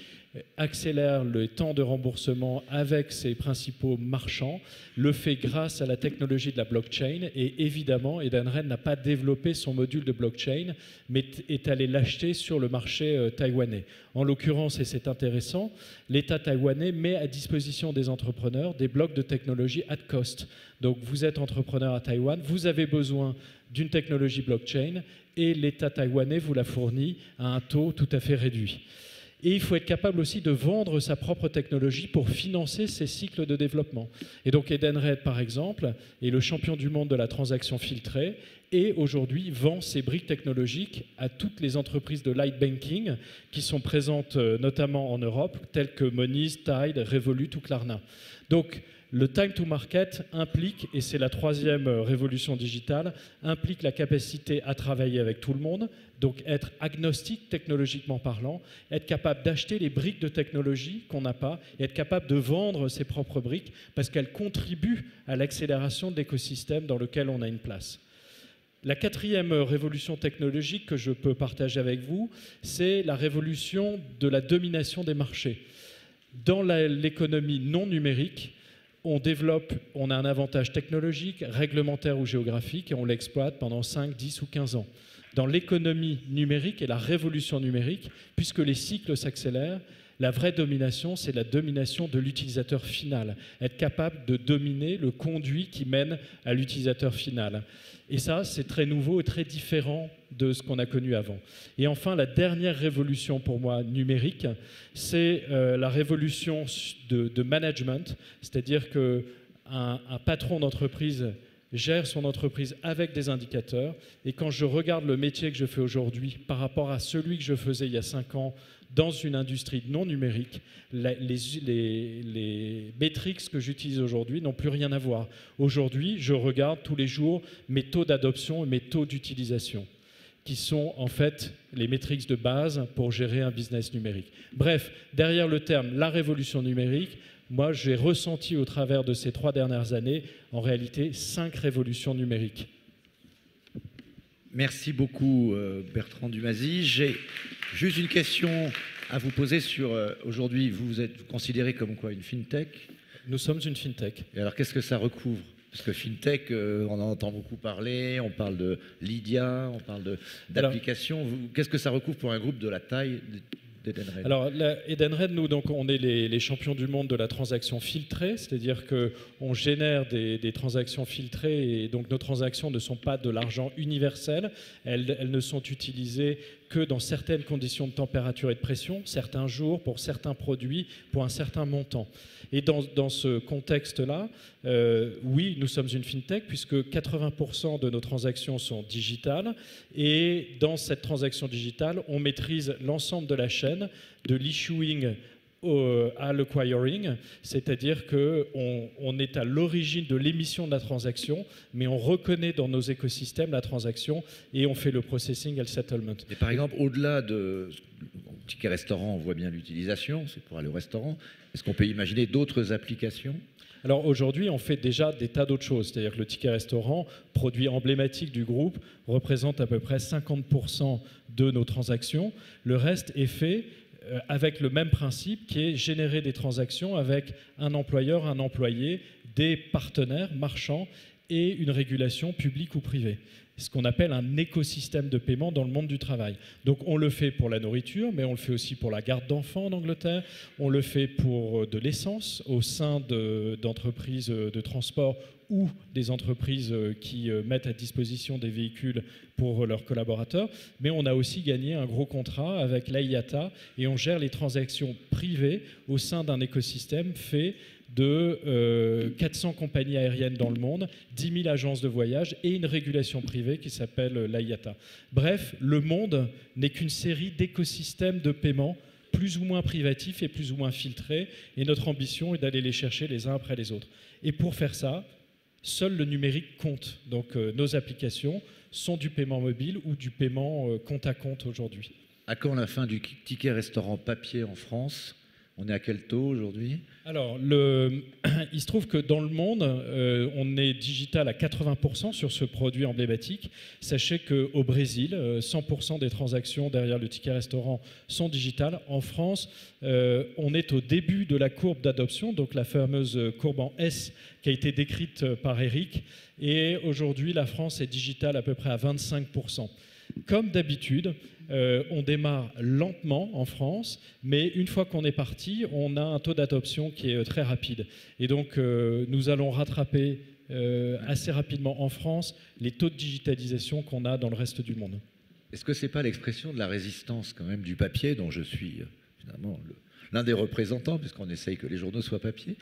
accélère le temps de remboursement avec ses principaux marchands, le fait grâce à la technologie de la blockchain et évidemment, Edenred n'a pas développé son module de blockchain mais est allé l'acheter sur le marché taïwanais. En l'occurrence, et c'est intéressant, l'État taïwanais met à disposition des entrepreneurs des blocs de technologie at cost. Donc vous êtes entrepreneur à Taïwan, vous avez besoin d'une technologie blockchain et l'État taïwanais vous la fournit à un taux tout à fait réduit. Et il faut être capable aussi de vendre sa propre technologie pour financer ces cycles de développement. Et donc Edenred, par exemple, est le champion du monde de la transaction filtrée et aujourd'hui vend ses briques technologiques à toutes les entreprises de light banking qui sont présentes notamment en Europe, telles que Moniz, Tide, Revolut ou Klarna. Donc le time to market implique, et c'est la troisième révolution digitale, implique la capacité à travailler avec tout le monde, donc être agnostique technologiquement parlant, être capable d'acheter les briques de technologie qu'on n'a pas, et être capable de vendre ses propres briques parce qu'elles contribuent à l'accélération de l'écosystème dans lequel on a une place. La quatrième révolution technologique que je peux partager avec vous, c'est la révolution de la domination des marchés. Dans l'économie non numérique, on a un avantage technologique, réglementaire ou géographique et on l'exploite pendant 5, 10 ou 15 ans. Dans l'économie numérique et la révolution numérique, puisque les cycles s'accélèrent, la vraie domination, c'est la domination de l'utilisateur final. Être capable de dominer le conduit qui mène à l'utilisateur final. Et ça, c'est très nouveau et très différent de ce qu'on a connu avant. Et enfin, la dernière révolution pour moi numérique, c'est la révolution de management, c'est-à-dire qu'un patron d'entreprise gère son entreprise avec des indicateurs. Et quand je regarde le métier que je fais aujourd'hui par rapport à celui que je faisais il y a 5 ans dans une industrie non numérique, les métriques que j'utilise aujourd'hui n'ont plus rien à voir. Aujourd'hui, je regarde tous les jours mes taux d'adoption et mes taux d'utilisation, qui sont en fait les métriques de base pour gérer un business numérique. Bref, derrière le terme « la révolution numérique », moi, j'ai ressenti au travers de ces 3 dernières années, en réalité, 5 révolutions numériques. Merci beaucoup, Bertrand Dumazy. J'ai juste une question à vous poser sur... aujourd'hui, vous êtes considéré comme quoi, une fintech, Nous sommes une fintech. Et alors, qu'est-ce que ça recouvre? Parce que fintech, on en entend beaucoup parler, on parle de Lydia, on parle d'applications. Qu'est-ce que ça recouvre pour un groupe de la taille d'Edenred? Alors, Edenred, nous, donc, on est les champions du monde de la transaction filtrée, c'est-à-dire qu'on génère des transactions filtrées et donc nos transactions ne sont pas de l'argent universel, elles ne sont utilisées que dans certaines conditions de température et de pression, certains jours, pour certains produits, pour un certain montant. Et dans ce contexte-là, oui, nous sommes une fintech puisque 80% de nos transactions sont digitales et dans cette transaction digitale, on maîtrise l'ensemble de la chaîne de l'issuing à l'acquiring, c'est-à-dire qu'on est à l'origine de l'émission de la transaction, mais on reconnaît dans nos écosystèmes la transaction et on fait le processing et le settlement. Et par exemple, au-delà de ticket restaurant, on voit bien l'utilisation, c'est pour aller au restaurant. Est-ce qu'on peut imaginer d'autres applications? Alors aujourd'hui, on fait déjà des tas d'autres choses. C'est-à-dire que le ticket restaurant, produit emblématique du groupe, représente à peu près 50% de nos transactions. Le reste est fait avec le même principe qui est générer des transactions avec un employeur, un employé, des partenaires marchands et une régulation publique ou privée. Ce qu'on appelle un écosystème de paiement dans le monde du travail. Donc on le fait pour la nourriture, mais on le fait aussi pour la garde d'enfants en Angleterre, on le fait pour de l'essence au sein d'entreprises de transport ou des entreprises qui mettent à disposition des véhicules pour leurs collaborateurs. Mais on a aussi gagné un gros contrat avec l'IATA et on gère les transactions privées au sein d'un écosystème fait de 400 compagnies aériennes dans le monde, 10 000 agences de voyage et une régulation privée qui s'appelle l'IATA. Bref, le monde n'est qu'une série d'écosystèmes de paiement plus ou moins privatifs et plus ou moins filtrés, et notre ambition est d'aller les chercher les uns après les autres. Et pour faire ça, seul le numérique compte. Donc nos applications sont du paiement mobile ou du paiement compte à compte aujourd'hui. À quand la fin du ticket restaurant papier en France? On est à quel taux aujourd'hui? Alors, il se trouve que dans le monde, on est digital à 80% sur ce produit emblématique. Sachez qu'au Brésil, 100% des transactions derrière le ticket restaurant sont digitales. En France, on est au début de la courbe d'adoption, donc la fameuse courbe en S qui a été décrite par Eric. Et aujourd'hui, la France est digitale à peu près à 25%. Comme d'habitude, on démarre lentement en France, mais une fois qu'on est parti, on a un taux d'adoption qui est très rapide. Et donc, nous allons rattraper assez rapidement en France les taux de digitalisation qu'on a dans le reste du monde. Est-ce que ce n'est pas l'expression de la résistance quand même du papier, dont je suis finalement l'un des représentants, puisqu'on essaye que les journaux soient papier,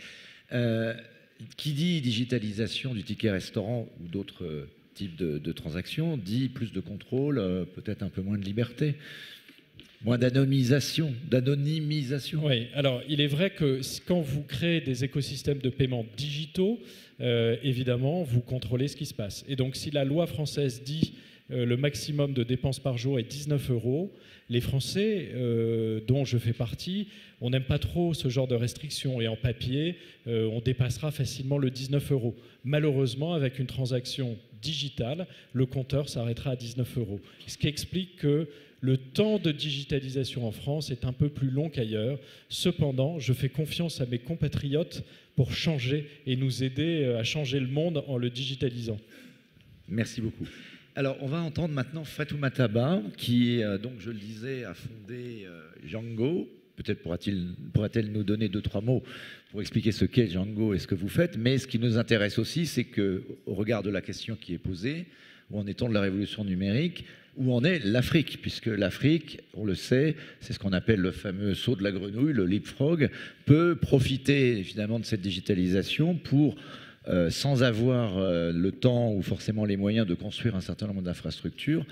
qui dit digitalisation du ticket restaurant ou d'autres type de transactions, dit plus de contrôle, peut-être un peu moins de liberté, moins d'anonymisation. Oui, alors il est vrai que quand vous créez des écosystèmes de paiement digitaux, évidemment, vous contrôlez ce qui se passe. Et donc si la loi française dit le maximum de dépenses par jour est 19 €, les Français, dont je fais partie, on n'aime pas trop ce genre de restrictions. Et en papier, on dépassera facilement le 19 €. Malheureusement, avec une transaction digitale, le compteur s'arrêtera à 19 €. Ce qui explique que le temps de digitalisation en France est un peu plus long qu'ailleurs. Cependant, je fais confiance à mes compatriotes pour changer et nous aider à changer le monde en le digitalisant. Merci beaucoup. Alors, on va entendre maintenant Fatoumata Ba, qui, donc, je le disais, a fondé Django. Peut-être pourra-t-elle nous donner 2-3 mots pour expliquer ce qu'est Django et ce que vous faites. Mais ce qui nous intéresse aussi, c'est qu'au regard de la question qui est posée, où en est-on de la révolution numérique, où en est l'Afrique? Puisque l'Afrique, on le sait, c'est ce qu'on appelle le fameux saut de la grenouille, le leapfrog, peut profiter finalement de cette digitalisation pour, sans avoir le temps ou forcément les moyens de construire un certain nombre d'infrastructures,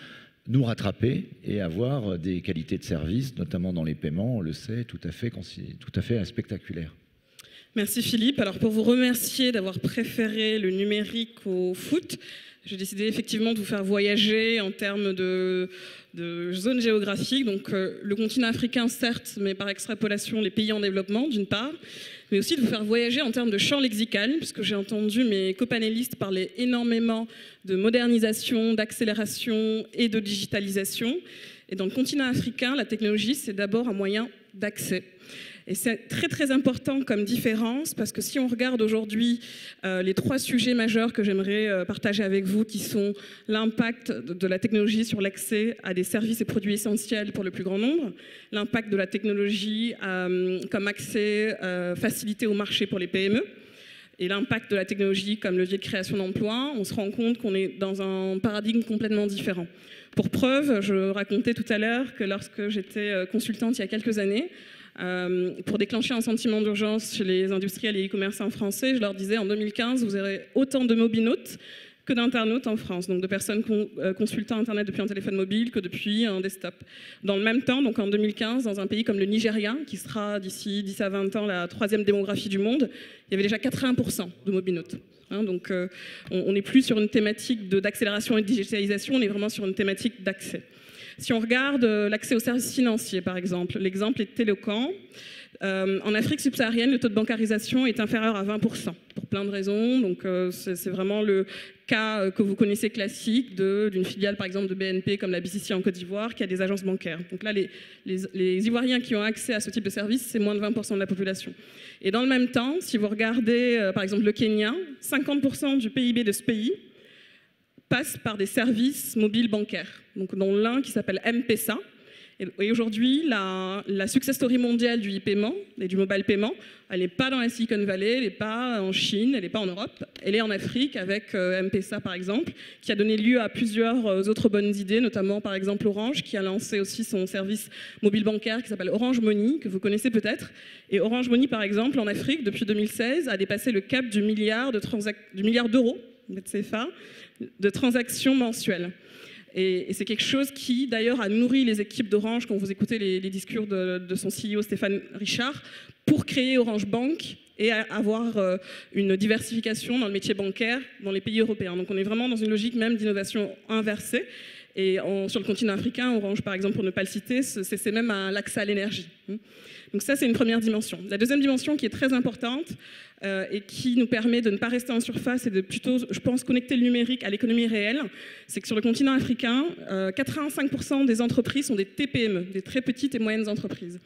nous rattraper et avoir des qualités de service, notamment dans les paiements, on le sait, tout à fait spectaculaires. Merci Philippe. Alors pour vous remercier d'avoir préféré le numérique au foot, j'ai décidé effectivement de vous faire voyager en termes de zone géographique. Donc le continent africain certes, mais par extrapolation les pays en développement d'une part, mais aussi de vous faire voyager en termes de champ lexical, puisque j'ai entendu mes copanélistes parler énormément de modernisation, d'accélération et de digitalisation. Et dans le continent africain, la technologie, c'est d'abord un moyen d'accès. Et c'est très très important comme différence, parce que si on regarde aujourd'hui les 3 sujets majeurs que j'aimerais partager avec vous, qui sont l'impact de la technologie sur l'accès à des services et produits essentiels pour le plus grand nombre, l'impact de la technologie comme accès facilité au marché pour les PME, et l'impact de la technologie comme levier de création d'emplois, on se rend compte qu'on est dans un paradigme complètement différent. Pour preuve, je racontais tout à l'heure que lorsque j'étais consultante il y a quelques années, pour déclencher un sentiment d'urgence chez les industriels et e-commerçants français, je leur disais en 2015, vous aurez autant de mobinautes que d'internautes en France, donc de personnes consultant Internet depuis un téléphone mobile que depuis un desktop. Dans le même temps, donc en 2015, dans un pays comme le Nigeria, qui sera d'ici 10 à 20 ans la 3e démographie du monde, il y avait déjà 80% de mobinautes. Donc on n'est plus sur une thématique d'accélération et de digitalisation, on est vraiment sur une thématique d'accès. Si on regarde l'accès aux services financiers, par exemple, l'exemple est éloquent. En Afrique subsaharienne, le taux de bancarisation est inférieur à 20%, pour plein de raisons. Donc, c'est vraiment le cas que vous connaissez classique d'une filiale, par exemple, de BNP, comme la BCC en Côte d'Ivoire, qui a des agences bancaires. Donc là, les Ivoiriens qui ont accès à ce type de service, c'est moins de 20% de la population. Et dans le même temps, si vous regardez, par exemple, le Kenya, 50% du PIB de ce pays passe par des services mobiles bancaires, donc dont l'un qui s'appelle M-Pesa. Et aujourd'hui, la success story mondiale du e-paiement et du mobile paiement, elle n'est pas dans la Silicon Valley, elle n'est pas en Chine, elle n'est pas en Europe, elle est en Afrique avec M-Pesa par exemple, qui a donné lieu à plusieurs autres bonnes idées, notamment par exemple Orange, qui a lancé aussi son service mobile bancaire qui s'appelle Orange Money, que vous connaissez peut-être. Et Orange Money par exemple, en Afrique, depuis 2016, a dépassé le cap du milliard d'euros, de CFA, de transactions mensuelles. Et c'est quelque chose qui, d'ailleurs, a nourri les équipes d'Orange, quand vous écoutez les discours de son CEO Stéphane Richard, pour créer Orange Bank et avoir une diversification dans le métier bancaire dans les pays européens. Donc on est vraiment dans une logique même d'innovation inversée. Et sur le continent africain, Orange, par exemple, pour ne pas le citer, c'est même l'accès à l'énergie. Donc ça, c'est une première dimension. La deuxième dimension qui est très importante et qui nous permet de ne pas rester en surface et de plutôt, je pense, connecter le numérique à l'économie réelle, c'est que sur le continent africain, 85% des entreprises sont des TPME, des très petites et moyennes entreprises.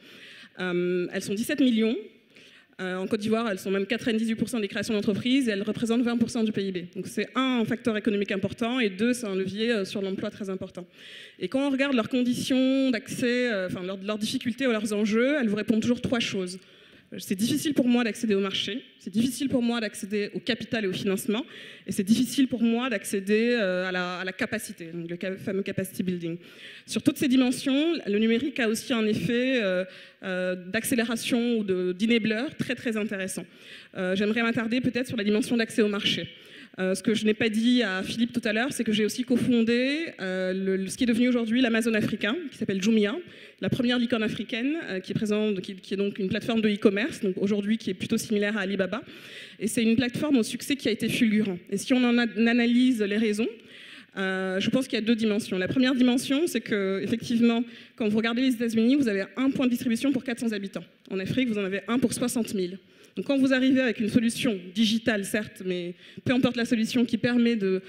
Elles sont 17 millions. En Côte d'Ivoire, elles sont même 98% des créations d'entreprises et elles représentent 20% du PIB. Donc c'est un facteur économique important et deux, c'est un levier sur l'emploi très important. Et quand on regarde leurs conditions d'accès, leurs difficultés ou leurs enjeux, elles vous répondent toujours 3 choses. C'est difficile pour moi d'accéder au marché, c'est difficile pour moi d'accéder au capital et au financement, et c'est difficile pour moi d'accéder à la capacité, donc le fameux capacity building. Sur toutes ces dimensions, le numérique a aussi un effet d'accélération ou d'enabler très très intéressant. J'aimerais m'attarder peut-être sur la dimension d'accès au marché. Ce que je n'ai pas dit à Philippe tout à l'heure, c'est que j'ai aussi cofondé ce qui est devenu aujourd'hui l'Amazon africain, qui s'appelle Jumia, la première licorne africaine qui est donc une plateforme de e-commerce, donc aujourd'hui qui est plutôt similaire à Alibaba. Et c'est une plateforme au succès qui a été fulgurant. Et si on en analyse les raisons, je pense qu'il y a 2 dimensions. La première dimension, c'est que effectivement, quand vous regardez les États-Unis, vous avez 1 point de distribution pour 400 habitants. En Afrique, vous en avez 1 pour 60 000. Donc quand vous arrivez avec une solution digitale, certes, mais peu importe la solution qui permet de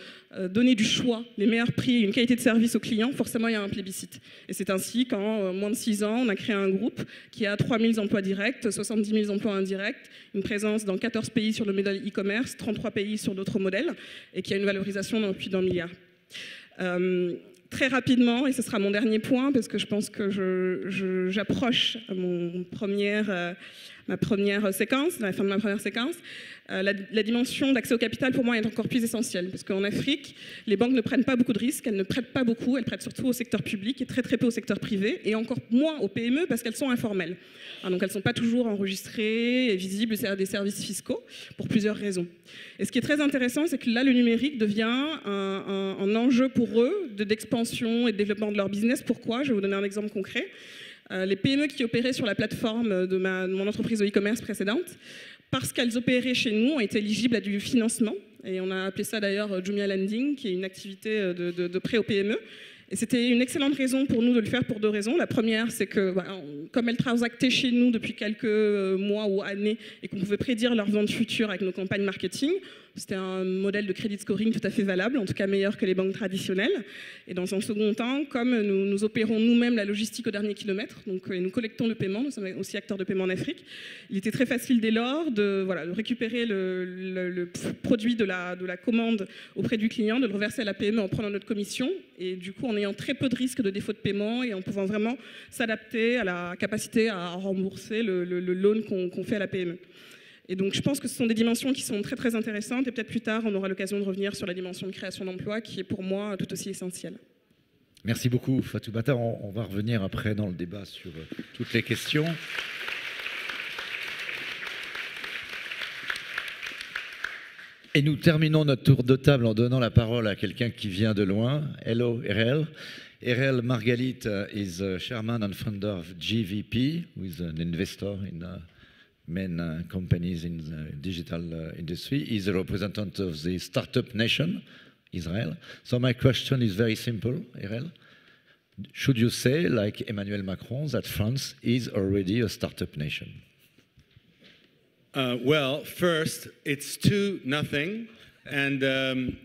donner du choix, les meilleurs prix et une qualité de service aux clients, forcément il y a un plébiscite. Et c'est ainsi qu'en moins de 6 ans, on a créé un groupe qui a 3 000 emplois directs, 70 000 emplois indirects, une présence dans 14 pays sur le modèle e-commerce, 33 pays sur d'autres modèles, et qui a une valorisation d'un plus d'1 milliard. Très rapidement, et ce sera mon dernier point, parce que je pense que j'approche ma première séquence, la fin de ma première séquence, la dimension d'accès au capital pour moi est encore plus essentielle, parce qu'en Afrique, les banques ne prennent pas beaucoup de risques, elles ne prêtent pas beaucoup, elles prêtent surtout au secteur public et très très peu au secteur privé, et encore moins aux PME parce qu'elles sont informelles. Donc elles ne sont pas toujours enregistrées et visibles des services fiscaux, pour plusieurs raisons. Et ce qui est très intéressant, c'est que là, le numérique devient un enjeu pour eux d'expansion et de développement de leur business. Pourquoi ? Je vais vous donner un exemple concret. Les PME qui opéraient sur la plateforme de mon entreprise de e-commerce précédente, parce qu'elles opéraient chez nous, ont été éligibles à du financement. Et on a appelé ça d'ailleurs Jumia Lending, qui est une activité de prêt aux PME. Et c'était une excellente raison pour nous de le faire pour 2 raisons. La première, c'est que comme elles transactaient chez nous depuis quelques mois ou années et qu'on pouvait prédire leur vente future avec nos campagnes marketing, C'était un modèle de crédit scoring tout à fait valable, en tout cas meilleur que les banques traditionnelles. Et dans un second temps, comme nous opérons nous-mêmes la logistique au dernier kilomètre, donc nous collectons le paiement, nous sommes aussi acteurs de paiement en Afrique, il était très facile dès lors de récupérer le produit de la commande auprès du client, de le reverser à la PME en prenant notre commission, et du coup en ayant très peu de risques de défaut de paiement et en pouvant vraiment s'adapter à la capacité à rembourser le loan qu'on fait à la PME. Et donc je pense que ce sont des dimensions qui sont très très intéressantes et peut-être plus tard on aura l'occasion de revenir sur la dimension de création d'emplois qui est pour moi tout aussi essentielle. Merci beaucoup Fatoumata. On va revenir après dans le débat sur toutes les questions. Et nous terminons notre tour de table en donnant la parole à quelqu'un qui vient de loin. Hello Erel. Erel Margalit is chairman and founder of GVP, who is an investor in main companies in the digital industry. He's a representative of the Startup Nation, Israel. So my question is very simple, Erel. Should you say, like Emmanuel Macron, that France is already a startup nation? Well, first, it's 2-0, and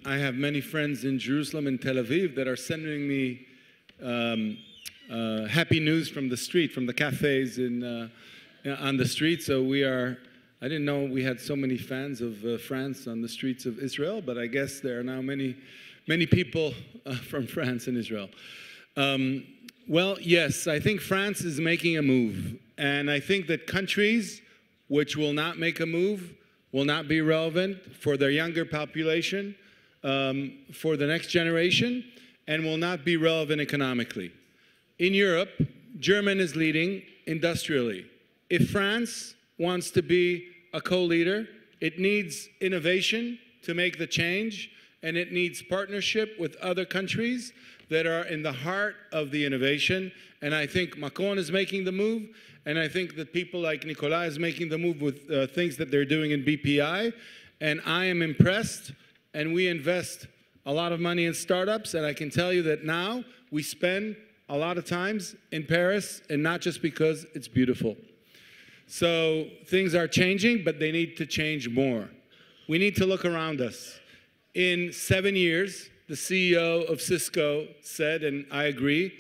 I have many friends in Jerusalem and Tel Aviv that are sending me happy news from the street, from the cafes on the street. So I didn't know we had so many fans of France on the streets of Israel, but I guess there are now many people from France and Israel. Well, yes, I think France is making a move, and I think that countries which will not make a move will not be relevant for their younger population, for the next generation, and will not be relevant economically. In Europe, Germany is leading industrially. If France wants to be a co-leader, it needs innovation to make the change, and it needs partnership with other countries that are in the heart of the innovation. And I think Macron is making the move, and I think that people like Nicolas is making the move with things that they're doing in BPI. And I am impressed, and we invest a lot of money in startups, and I can tell you that now we spend a lot of times in Paris, and not just because it's beautiful. So things are changing, but they need to change more. We need to look around us. In 7 years, the CEO of Cisco said, and I agree,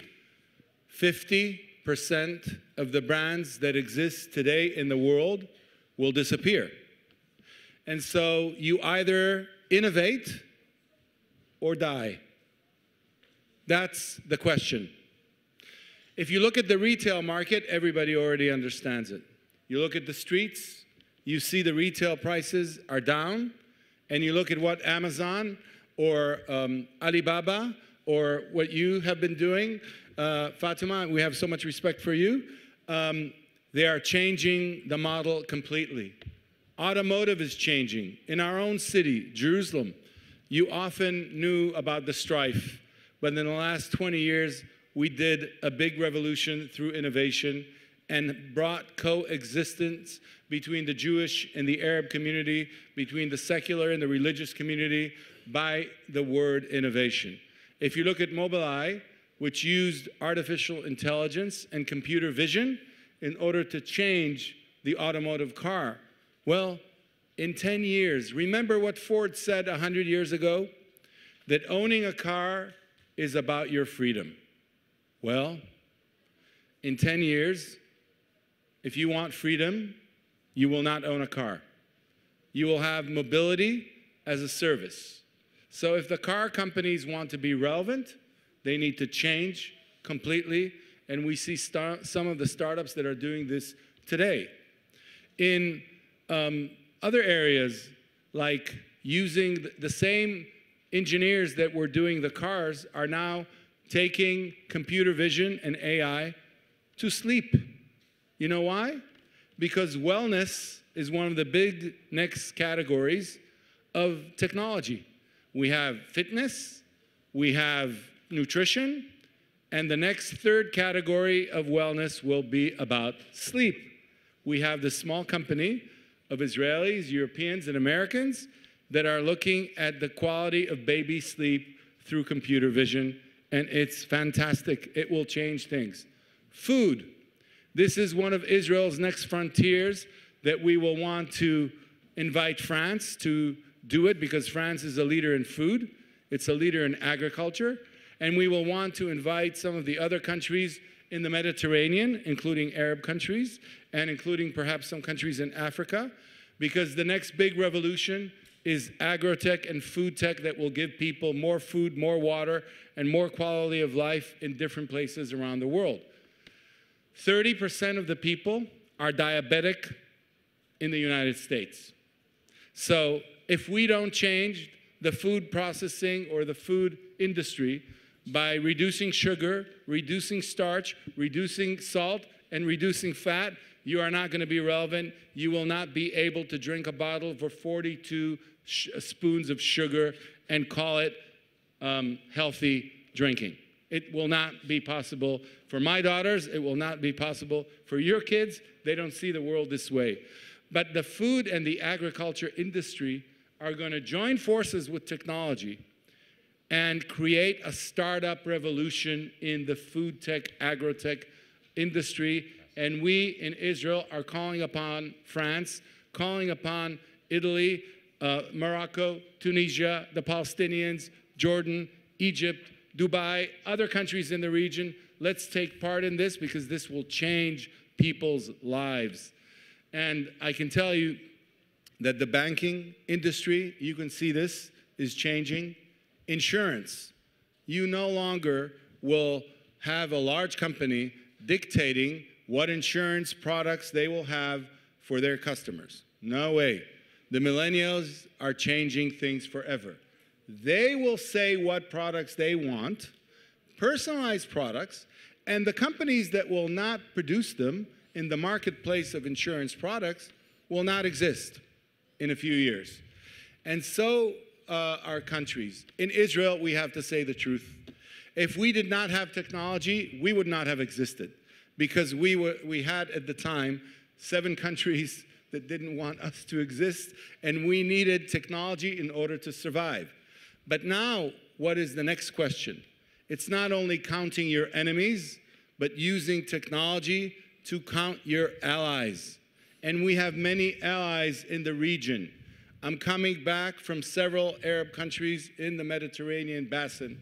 50% of the brands that exist today in the world will disappear. And so you either innovate or die. That's the question. If you look at the retail market, everybody already understands it. You look at the streets, you see the retail prices are down, and you look at what Amazon or Alibaba or what you have been doing, Fatima, we have so much respect for you. They are changing the model completely. Automotive is changing. In our own city, Jerusalem, you often knew about the strife, but in the last 20 years, we did a big revolution through innovation and brought coexistence between the Jewish and the Arab community, between the secular and the religious community, by the word innovation. If you look at Mobileye, which used artificial intelligence and computer vision in order to change the automotive car, well, in 10 years, remember what Ford said 100 years ago? That owning a car is about your freedom. Well, in 10 years, if you want freedom, you will not own a car. You will have mobility as a service. So if the car companies want to be relevant, they need to change completely, and we see some of the startups that are doing this today. In other areas, like using the same engineers that were doing the cars are now taking computer vision and AI to sleep. You know why? Because wellness is one of the big next categories of technology. We have fitness, we have nutrition, and the next third category of wellness will be about sleep. We have this small company of Israelis, Europeans, and Americans that are looking at the quality of baby sleep through computer vision, and it's fantastic. It will change things. Food. This is one of Israel's next frontiers that we will want to invite France to do it because France is a leader in food, it's a leader in agriculture, and we will want to invite some of the other countries in the Mediterranean, including Arab countries, and including perhaps some countries in Africa, because the next big revolution is agrotech and food tech that will give people more food, more water, and more quality of life in different places around the world. 30% of the people are diabetic in the United States. So if we don't change the food processing or the food industry by reducing sugar, reducing starch, reducing salt, and reducing fat, you are not going to be relevant. You will not be able to drink a bottle for 42 spoons of sugar and call it healthy drinking. It will not be possible for my daughters. It will not be possible for your kids. They don't see the world this way. But the food and the agriculture industry are going to join forces with technology and create a startup revolution in the food tech, agrotech industry. And we in Israel are calling upon France, calling upon Italy, Morocco, Tunisia, the Palestinians, Jordan, Egypt, Dubai, other countries in the region. Let's take part in this because this will change people's lives. And I can tell you that the banking industry, you can see this, is changing. Insurance. You no longer will have a large company dictating what insurance products they will have for their customers. No way. The millennials are changing things forever. They will say what products they want, personalized products, and the companies that will not produce them in the marketplace of insurance products will not exist in a few years. And so our countries. In Israel, we have to say the truth. If we did not have technology, we would not have existed, because we had at the time 7 countries that didn't want us to exist, and we needed technology in order to survive. But now, what is the next question? It's not only counting your enemies, but using technology to count your allies. And we have many allies in the region. I'm coming back from several Arab countries in the Mediterranean basin,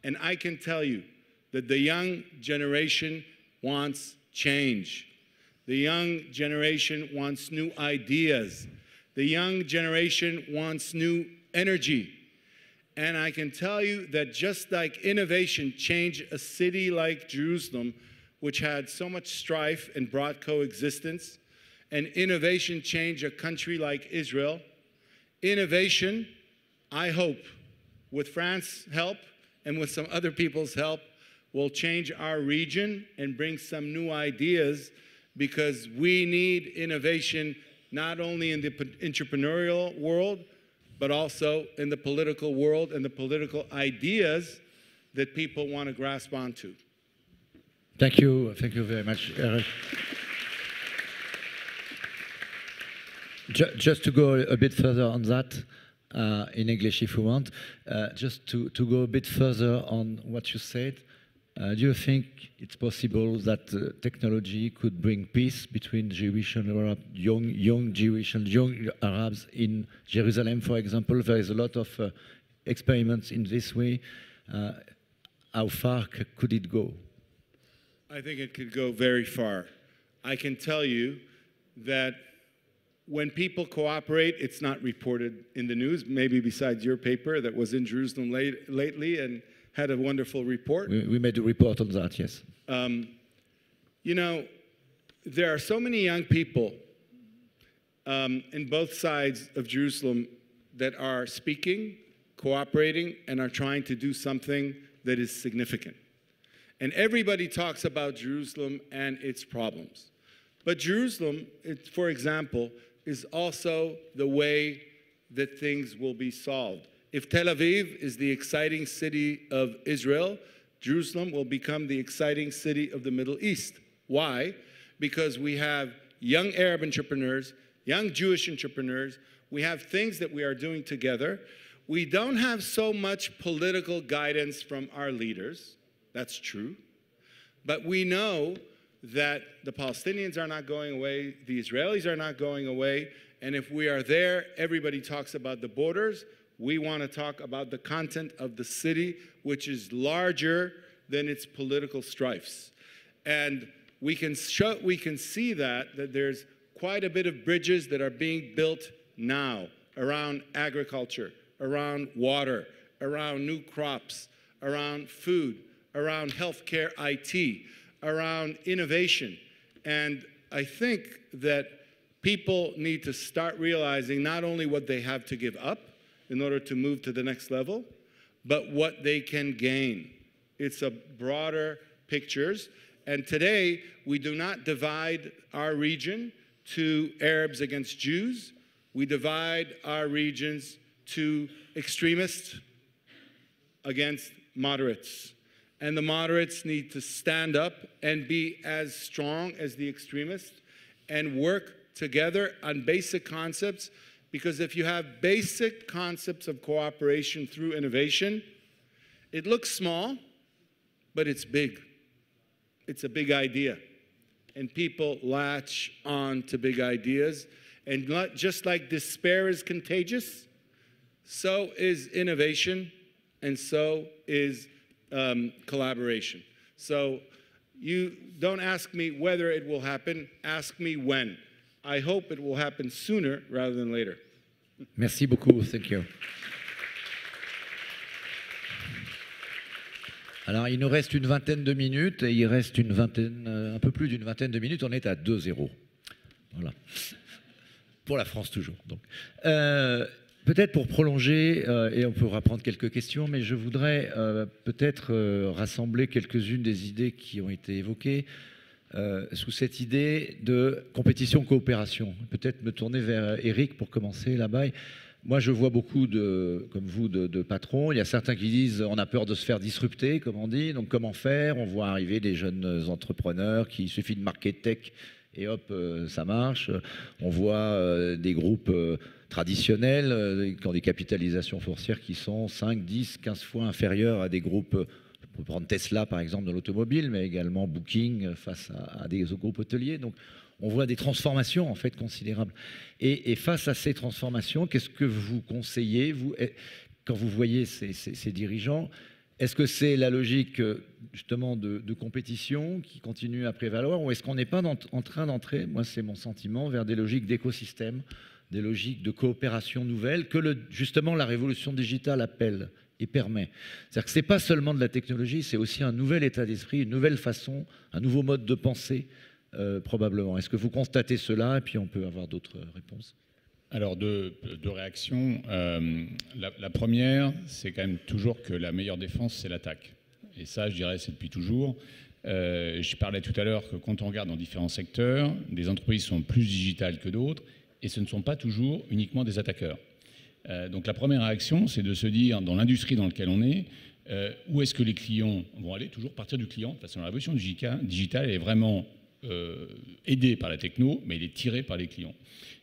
and I can tell you that the young generation wants change. The young generation wants new ideas. The young generation wants new energy. And I can tell you that just like innovation changed a city like Jerusalem, which had so much strife and brought coexistence, and innovation changed a country like Israel, innovation, I hope, with France's help and with some other people's help, will change our region and bring some new ideas, because we need innovation not only in the entrepreneurial world, but also in the political world and the political ideas that people want to grasp onto. Thank you very much, Eric. Just to go a bit further on that, in English if you want, just to go a bit further on what you said, do you think it's possible that technology could bring peace between Jewish and Arab, young Jewish and young Arabs in Jerusalem, for example? There is a lot of experiments in this way. How far could it go? I think it could go very far. I can tell you that when people cooperate, it's not reported in the news, maybe besides your paper that was in Jerusalem lately and had a wonderful report. We made a report on that, yes. You know, there are so many young people in both sides of Jerusalem that are speaking, cooperating, and are trying to do something that is significant. And everybody talks about Jerusalem and its problems. But Jerusalem, for example, is also the way that things will be solved. If Tel Aviv is the exciting city of Israel, Jerusalem will become the exciting city of the Middle East. Why? Because we have young Arab entrepreneurs, young Jewish entrepreneurs. We have things that we are doing together. We don't have so much political guidance from our leaders. That's true. But we know that the Palestinians are not going away, the Israelis are not going away, And if we are there, everybody talks about the borders. We want to talk about the content of the city, which is larger than its political strifes. And we can see that there's quite a bit of bridges that are being built now around agriculture, around water, around new crops, around food, around healthcare IT, around innovation. And I think that people need to start realizing not only what they have to give up in order to move to the next level, but what they can gain. It's a broader pictures. And today, we do not divide our region to Arabs against Jews. We divide our regions to extremists against moderates. And the moderates need to stand up and be as strong as the extremists and work together on basic concepts, because if you have basic concepts of cooperation through innovation, it looks small, but it's big. It's a big idea. And people latch on to big ideas. And just like despair is contagious, so is innovation, and so is collaboration. So you don't ask me whether it will happen, ask me when. I hope it will happen sooner rather than later. Merci beaucoup, thank you. Alors, il nous reste une vingtaine de minutes et il reste un peu plus d'une vingtaine de minutes. On est à 2-0. Voilà. Pour la France, toujours. Donc, peut-être pour prolonger, et on pourra prendre quelques questions, mais je voudrais peut-être rassembler quelques-unes des idées qui ont été évoquées sous cette idée de compétition-coopération. Peut-être me tourner vers Eric pour commencer là-bas. Moi, je vois beaucoup comme vous, de patrons. Il y a certains qui disent on a peur de se faire disrupter, comme on dit. Donc, comment faire? On voit arriver des jeunes entrepreneurs qui, il suffit de marquer tech et hop, ça marche. On voit des groupes traditionnels qui ont des capitalisations foncières qui sont 5, 10, 15 fois inférieures à des groupes. On peut prendre Tesla, par exemple, dans l'automobile, mais également Booking face à des groupes hôteliers. Donc, on voit des transformations en fait considérables. Et face à ces transformations, qu'est-ce que vous conseillez, vous, quand vous voyez ces dirigeants? Est-ce que c'est la logique justement de compétition qui continue à prévaloir, ou est-ce qu'on n'est pas en train d'entrer, moi c'est mon sentiment, vers des logiques d'écosystème, des logiques de coopération nouvelles que justement la révolution digitale appelle et permet? C'est-à-dire que ce n'est pas seulement de la technologie, c'est aussi un nouvel état d'esprit, une nouvelle façon, un nouveau mode de pensée. Probablement. Est-ce que vous constatez cela? Et puis on peut avoir d'autres réponses. Alors, deux réactions. La première, c'est quand même toujours que la meilleure défense, c'est l'attaque. Et ça, je dirais, c'est depuis toujours. Je parlais tout à l'heure que quand on regarde dans différents secteurs, des entreprises sont plus digitales que d'autres, et ce ne sont pas toujours uniquement des attaqueurs. Donc la première réaction, c'est de se dire, dans l'industrie dans laquelle on est, où est-ce que les clients vont aller? Toujours partir du client. De toute façon, la révolution digitale est vraiment aidé par la techno, mais il est tiré par les clients.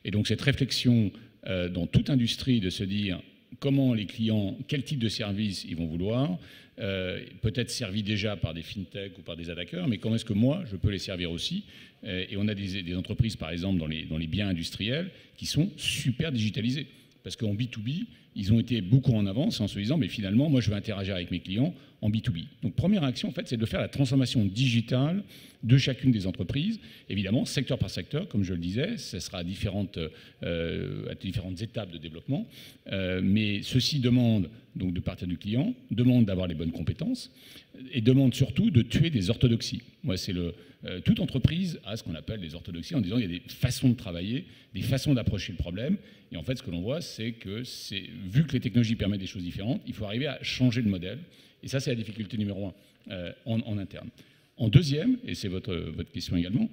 Et donc cette réflexion dans toute industrie de se dire comment les clients, quel type de service ils vont vouloir, peut-être servi déjà par des fintech ou par des attaqueurs, mais comment est-ce que moi je peux les servir aussi? Et on a des entreprises par exemple dans les biens industriels qui sont super digitalisées. Parce qu'en B2B, ils ont été beaucoup en avance en se disant mais finalement moi je veux interagir avec mes clients en B2B. Donc première action en fait c'est de faire la transformation digitale de chacune des entreprises, évidemment secteur par secteur comme je le disais, ce sera à différentes étapes de développement, mais ceci demande donc de partir du client, demande d'avoir les bonnes compétences et demande surtout de tuer des orthodoxies. Moi c'est toute entreprise a ce qu'on appelle des orthodoxies en disant il y a des façons de travailler, des façons d'approcher le problème. Et en fait, ce que l'on voit, c'est que vu que les technologies permettent des choses différentes, il faut arriver à changer le modèle. Et ça, c'est la difficulté numéro 1 en interne. En deuxième, et c'est votre question également,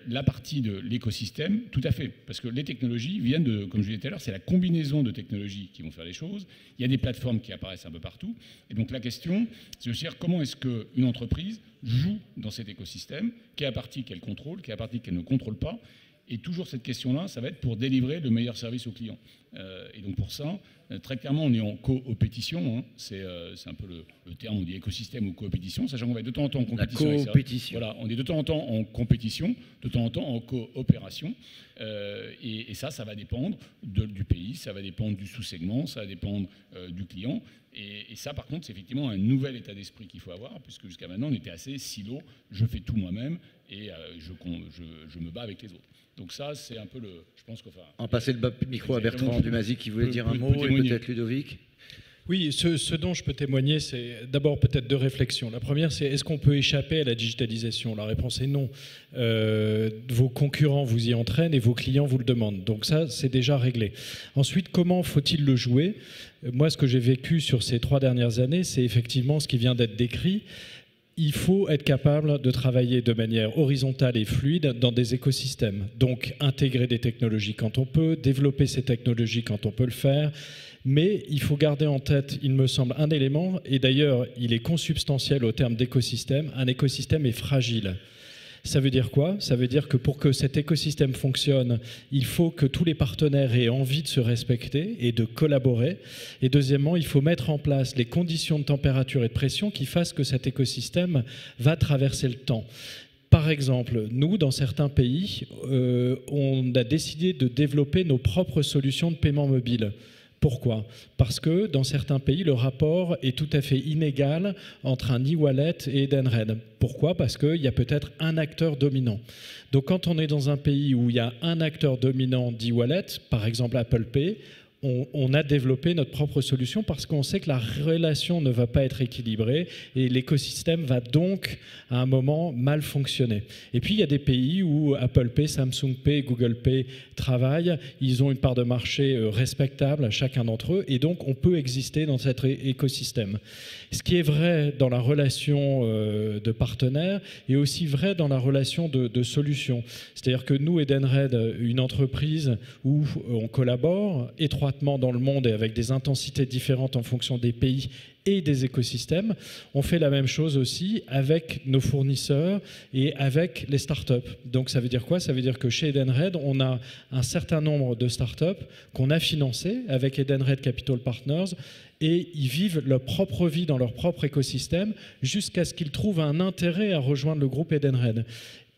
la partie de l'écosystème, tout à fait. Parce que les technologies viennent de, comme je disais tout à l'heure, c'est la combinaison de technologies qui vont faire les choses. Il y a des plateformes qui apparaissent un peu partout. Et donc la question, c'est aussi comment est-ce qu'une entreprise joue dans cet écosystème, quelle partie qu'elle contrôle, quelle partie qu'elle ne contrôle pas, Et toujours cette question-là, ça va être pour délivrer le meilleur service au client. Et donc pour ça, très clairement, on est en coopétition. Hein. C'est un peu le terme, on dit écosystème ou coopétition, sachant qu'on va être de temps en temps en compétition. La coopétition. Voilà, on est de temps en temps en compétition, de temps en temps en coopération. Et ça va dépendre du pays, ça va dépendre du sous-segment, ça va dépendre du client. Et ça, par contre, c'est effectivement un nouvel état d'esprit qu'il faut avoir, puisque jusqu'à maintenant, on était assez silo, je fais tout moi-même et je me bats avec les autres. Donc ça, c'est un peu je pense qu'enfin... En passer le micro à Bertrand Dumazy qui voulait dire un mot, et peut-être Ludovic. Oui, ce dont je peux témoigner, c'est d'abord peut-être deux réflexions. La première, c'est est-ce qu'on peut échapper à la digitalisation? La réponse est non. Vos concurrents vous y entraînent et vos clients vous le demandent. Donc ça, c'est déjà réglé. Ensuite, comment faut-il le jouer? Moi, ce que j'ai vécu sur ces 3 dernières années, c'est effectivement ce qui vient d'être décrit. Il faut être capable de travailler de manière horizontale et fluide dans des écosystèmes. Donc, intégrer des technologies quand on peut, développer ces technologies quand on peut le faire. Mais il faut garder en tête, il me semble, un élément, et d'ailleurs, il est consubstantiel au terme d'écosystème. Un écosystème est fragile. Ça veut dire quoi? Ça veut dire que pour que cet écosystème fonctionne, il faut que tous les partenaires aient envie de se respecter et de collaborer. Et deuxièmement, il faut mettre en place les conditions de température et de pression qui fassent que cet écosystème va traverser le temps. Par exemple, nous, dans certains pays, on a décidé de développer nos propres solutions de paiement mobile. Pourquoi? Parce que dans certains pays, le rapport est tout à fait inégal entre un e-wallet et Edenred. Pourquoi? Parce qu'il y a peut-être un acteur dominant. Donc quand on est dans un pays où il y a un acteur dominant d'e-wallet, par exemple Apple Pay, on a développé notre propre solution parce qu'on sait que la relation ne va pas être équilibrée et l'écosystème va donc, à un moment, mal fonctionner. Et puis, il y a des pays où Apple Pay, Samsung Pay, Google Pay travaillent. Ils ont une part de marché respectable, chacun d'entre eux, et donc on peut exister dans cet écosystème. Ce qui est vrai dans la relation de partenaire est aussi vrai dans la relation de solution. C'est-à-dire que nous, Edenred, une entreprise où on collabore étroitement dans le monde et avec des intensités différentes en fonction des pays et des écosystèmes, on fait la même chose aussi avec nos fournisseurs et avec les startups. Donc ça veut dire quoi? Ça veut dire que chez Edenred, on a un certain nombre de startups qu'on a financées avec Edenred Capital Partners et ils vivent leur propre vie dans leur propre écosystème jusqu'à ce qu'ils trouvent un intérêt à rejoindre le groupe Edenred.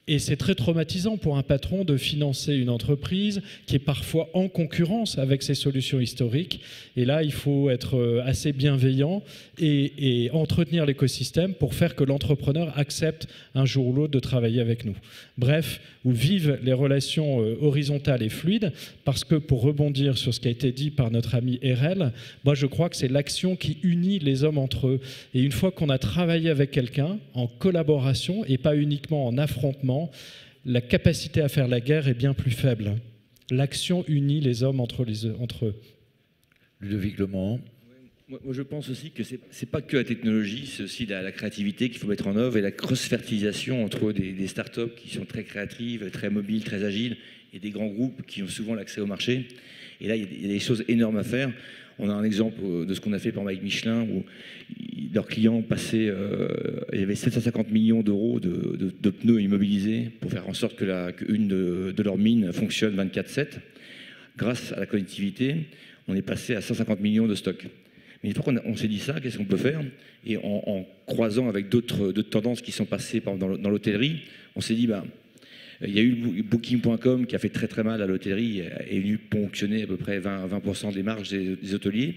Et c'est très traumatisant pour un patron de financer une entreprise qui est parfois en concurrence avec ses solutions historiques. Et là, il faut être assez bienveillant et entretenir l'écosystème pour faire que l'entrepreneur accepte un jour ou l'autre de travailler avec nous. Bref, où vivent les relations horizontales et fluides, parce que pour rebondir sur ce qui a été dit par notre ami RL, moi je crois que c'est l'action qui unit les hommes entre eux. Et une fois qu'on a travaillé avec quelqu'un en collaboration et pas uniquement en affrontement, la capacité à faire la guerre est bien plus faible. L'action unit les hommes entre eux. Ludovic Lemont. Moi, je pense aussi que c'est pas que la technologie, c'est aussi la créativité qu'il faut mettre en œuvre et la cross-fertilisation entre des startups qui sont très créatives, très mobiles, très agiles, et des grands groupes qui ont souvent l'accès au marché. Et là, il y a des choses énormes à faire. On a un exemple de ce qu'on a fait par avec Michelin, où leurs clients passaient, il y avait 750 millions d'euros de pneus immobilisés pour faire en sorte qu'une de leurs mines fonctionne 24/7. Grâce à la connectivité, on est passé à 150 millions de stocks. Mais une fois qu'on s'est dit ça, qu'est-ce qu'on peut faire? Et en croisant avec d'autres tendances qui sont passées dans l'hôtellerie, on s'est dit, il y a eu Booking.com qui a fait très très mal à l'hôtellerie et est venu ponctionner à peu près 20% des marges des hôteliers.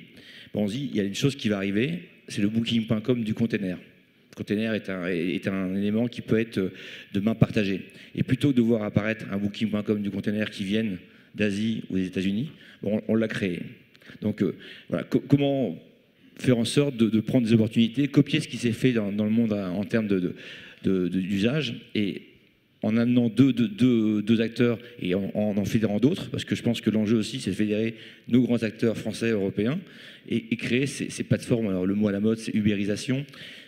On se dit, il y a une chose qui va arriver, c'est le Booking.com du container. Le container est un élément qui peut être demain partagé. Et plutôt que de voir apparaître un Booking.com du container qui vienne d'Asie ou des États-Unis, on l'a créé. Donc voilà, comment faire en sorte de prendre des opportunités, copier ce qui s'est fait dans le monde en termes d'usage et en amenant deux acteurs et en fédérant d'autres, parce que je pense que l'enjeu aussi, c'est de fédérer nos grands acteurs français, européens, et créer ces plateformes. Alors le mot à la mode, c'est ubérisation,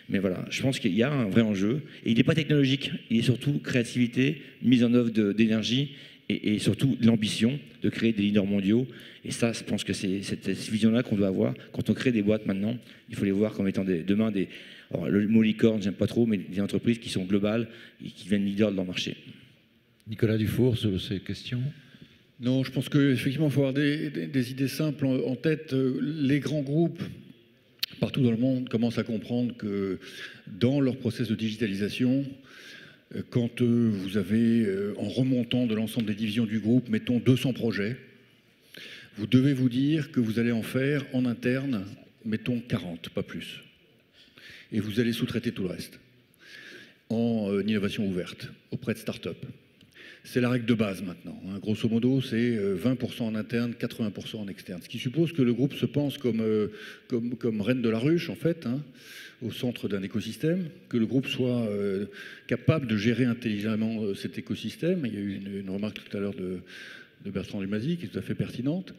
mais voilà, je pense qu'il y a un vrai enjeu, et il n'est pas technologique, il est surtout créativité, mise en œuvre d'énergie, et surtout l'ambition de créer des leaders mondiaux. Et ça, je pense que c'est cette vision-là qu'on doit avoir. Quand on crée des boîtes maintenant, il faut les voir comme étant demain des... Alors, le mot licorne, j'aime pas trop, mais des entreprises qui sont globales et qui deviennent leaders dans le marché. Nicolas Dufour, sur ces questions? Non, je pense qu'effectivement, il faut avoir des idées simples en tête. Les grands groupes, partout dans le monde, commencent à comprendre que dans leur process de digitalisation, quand vous avez, en remontant de l'ensemble des divisions du groupe, mettons 200 projets, vous devez vous dire que vous allez en faire en interne, mettons 40, pas plus. Et vous allez sous-traiter tout le reste en innovation ouverte auprès de start-up. C'est la règle de base maintenant. Grosso modo, c'est 20% en interne, 80% en externe. Ce qui suppose que le groupe se pense comme reine de la ruche, en fait, au centre d'un écosystème, que le groupe soit capable de gérer intelligemment cet écosystème. Il y a eu une remarque tout à l'heure de Bertrand Dumazy qui est tout à fait pertinente.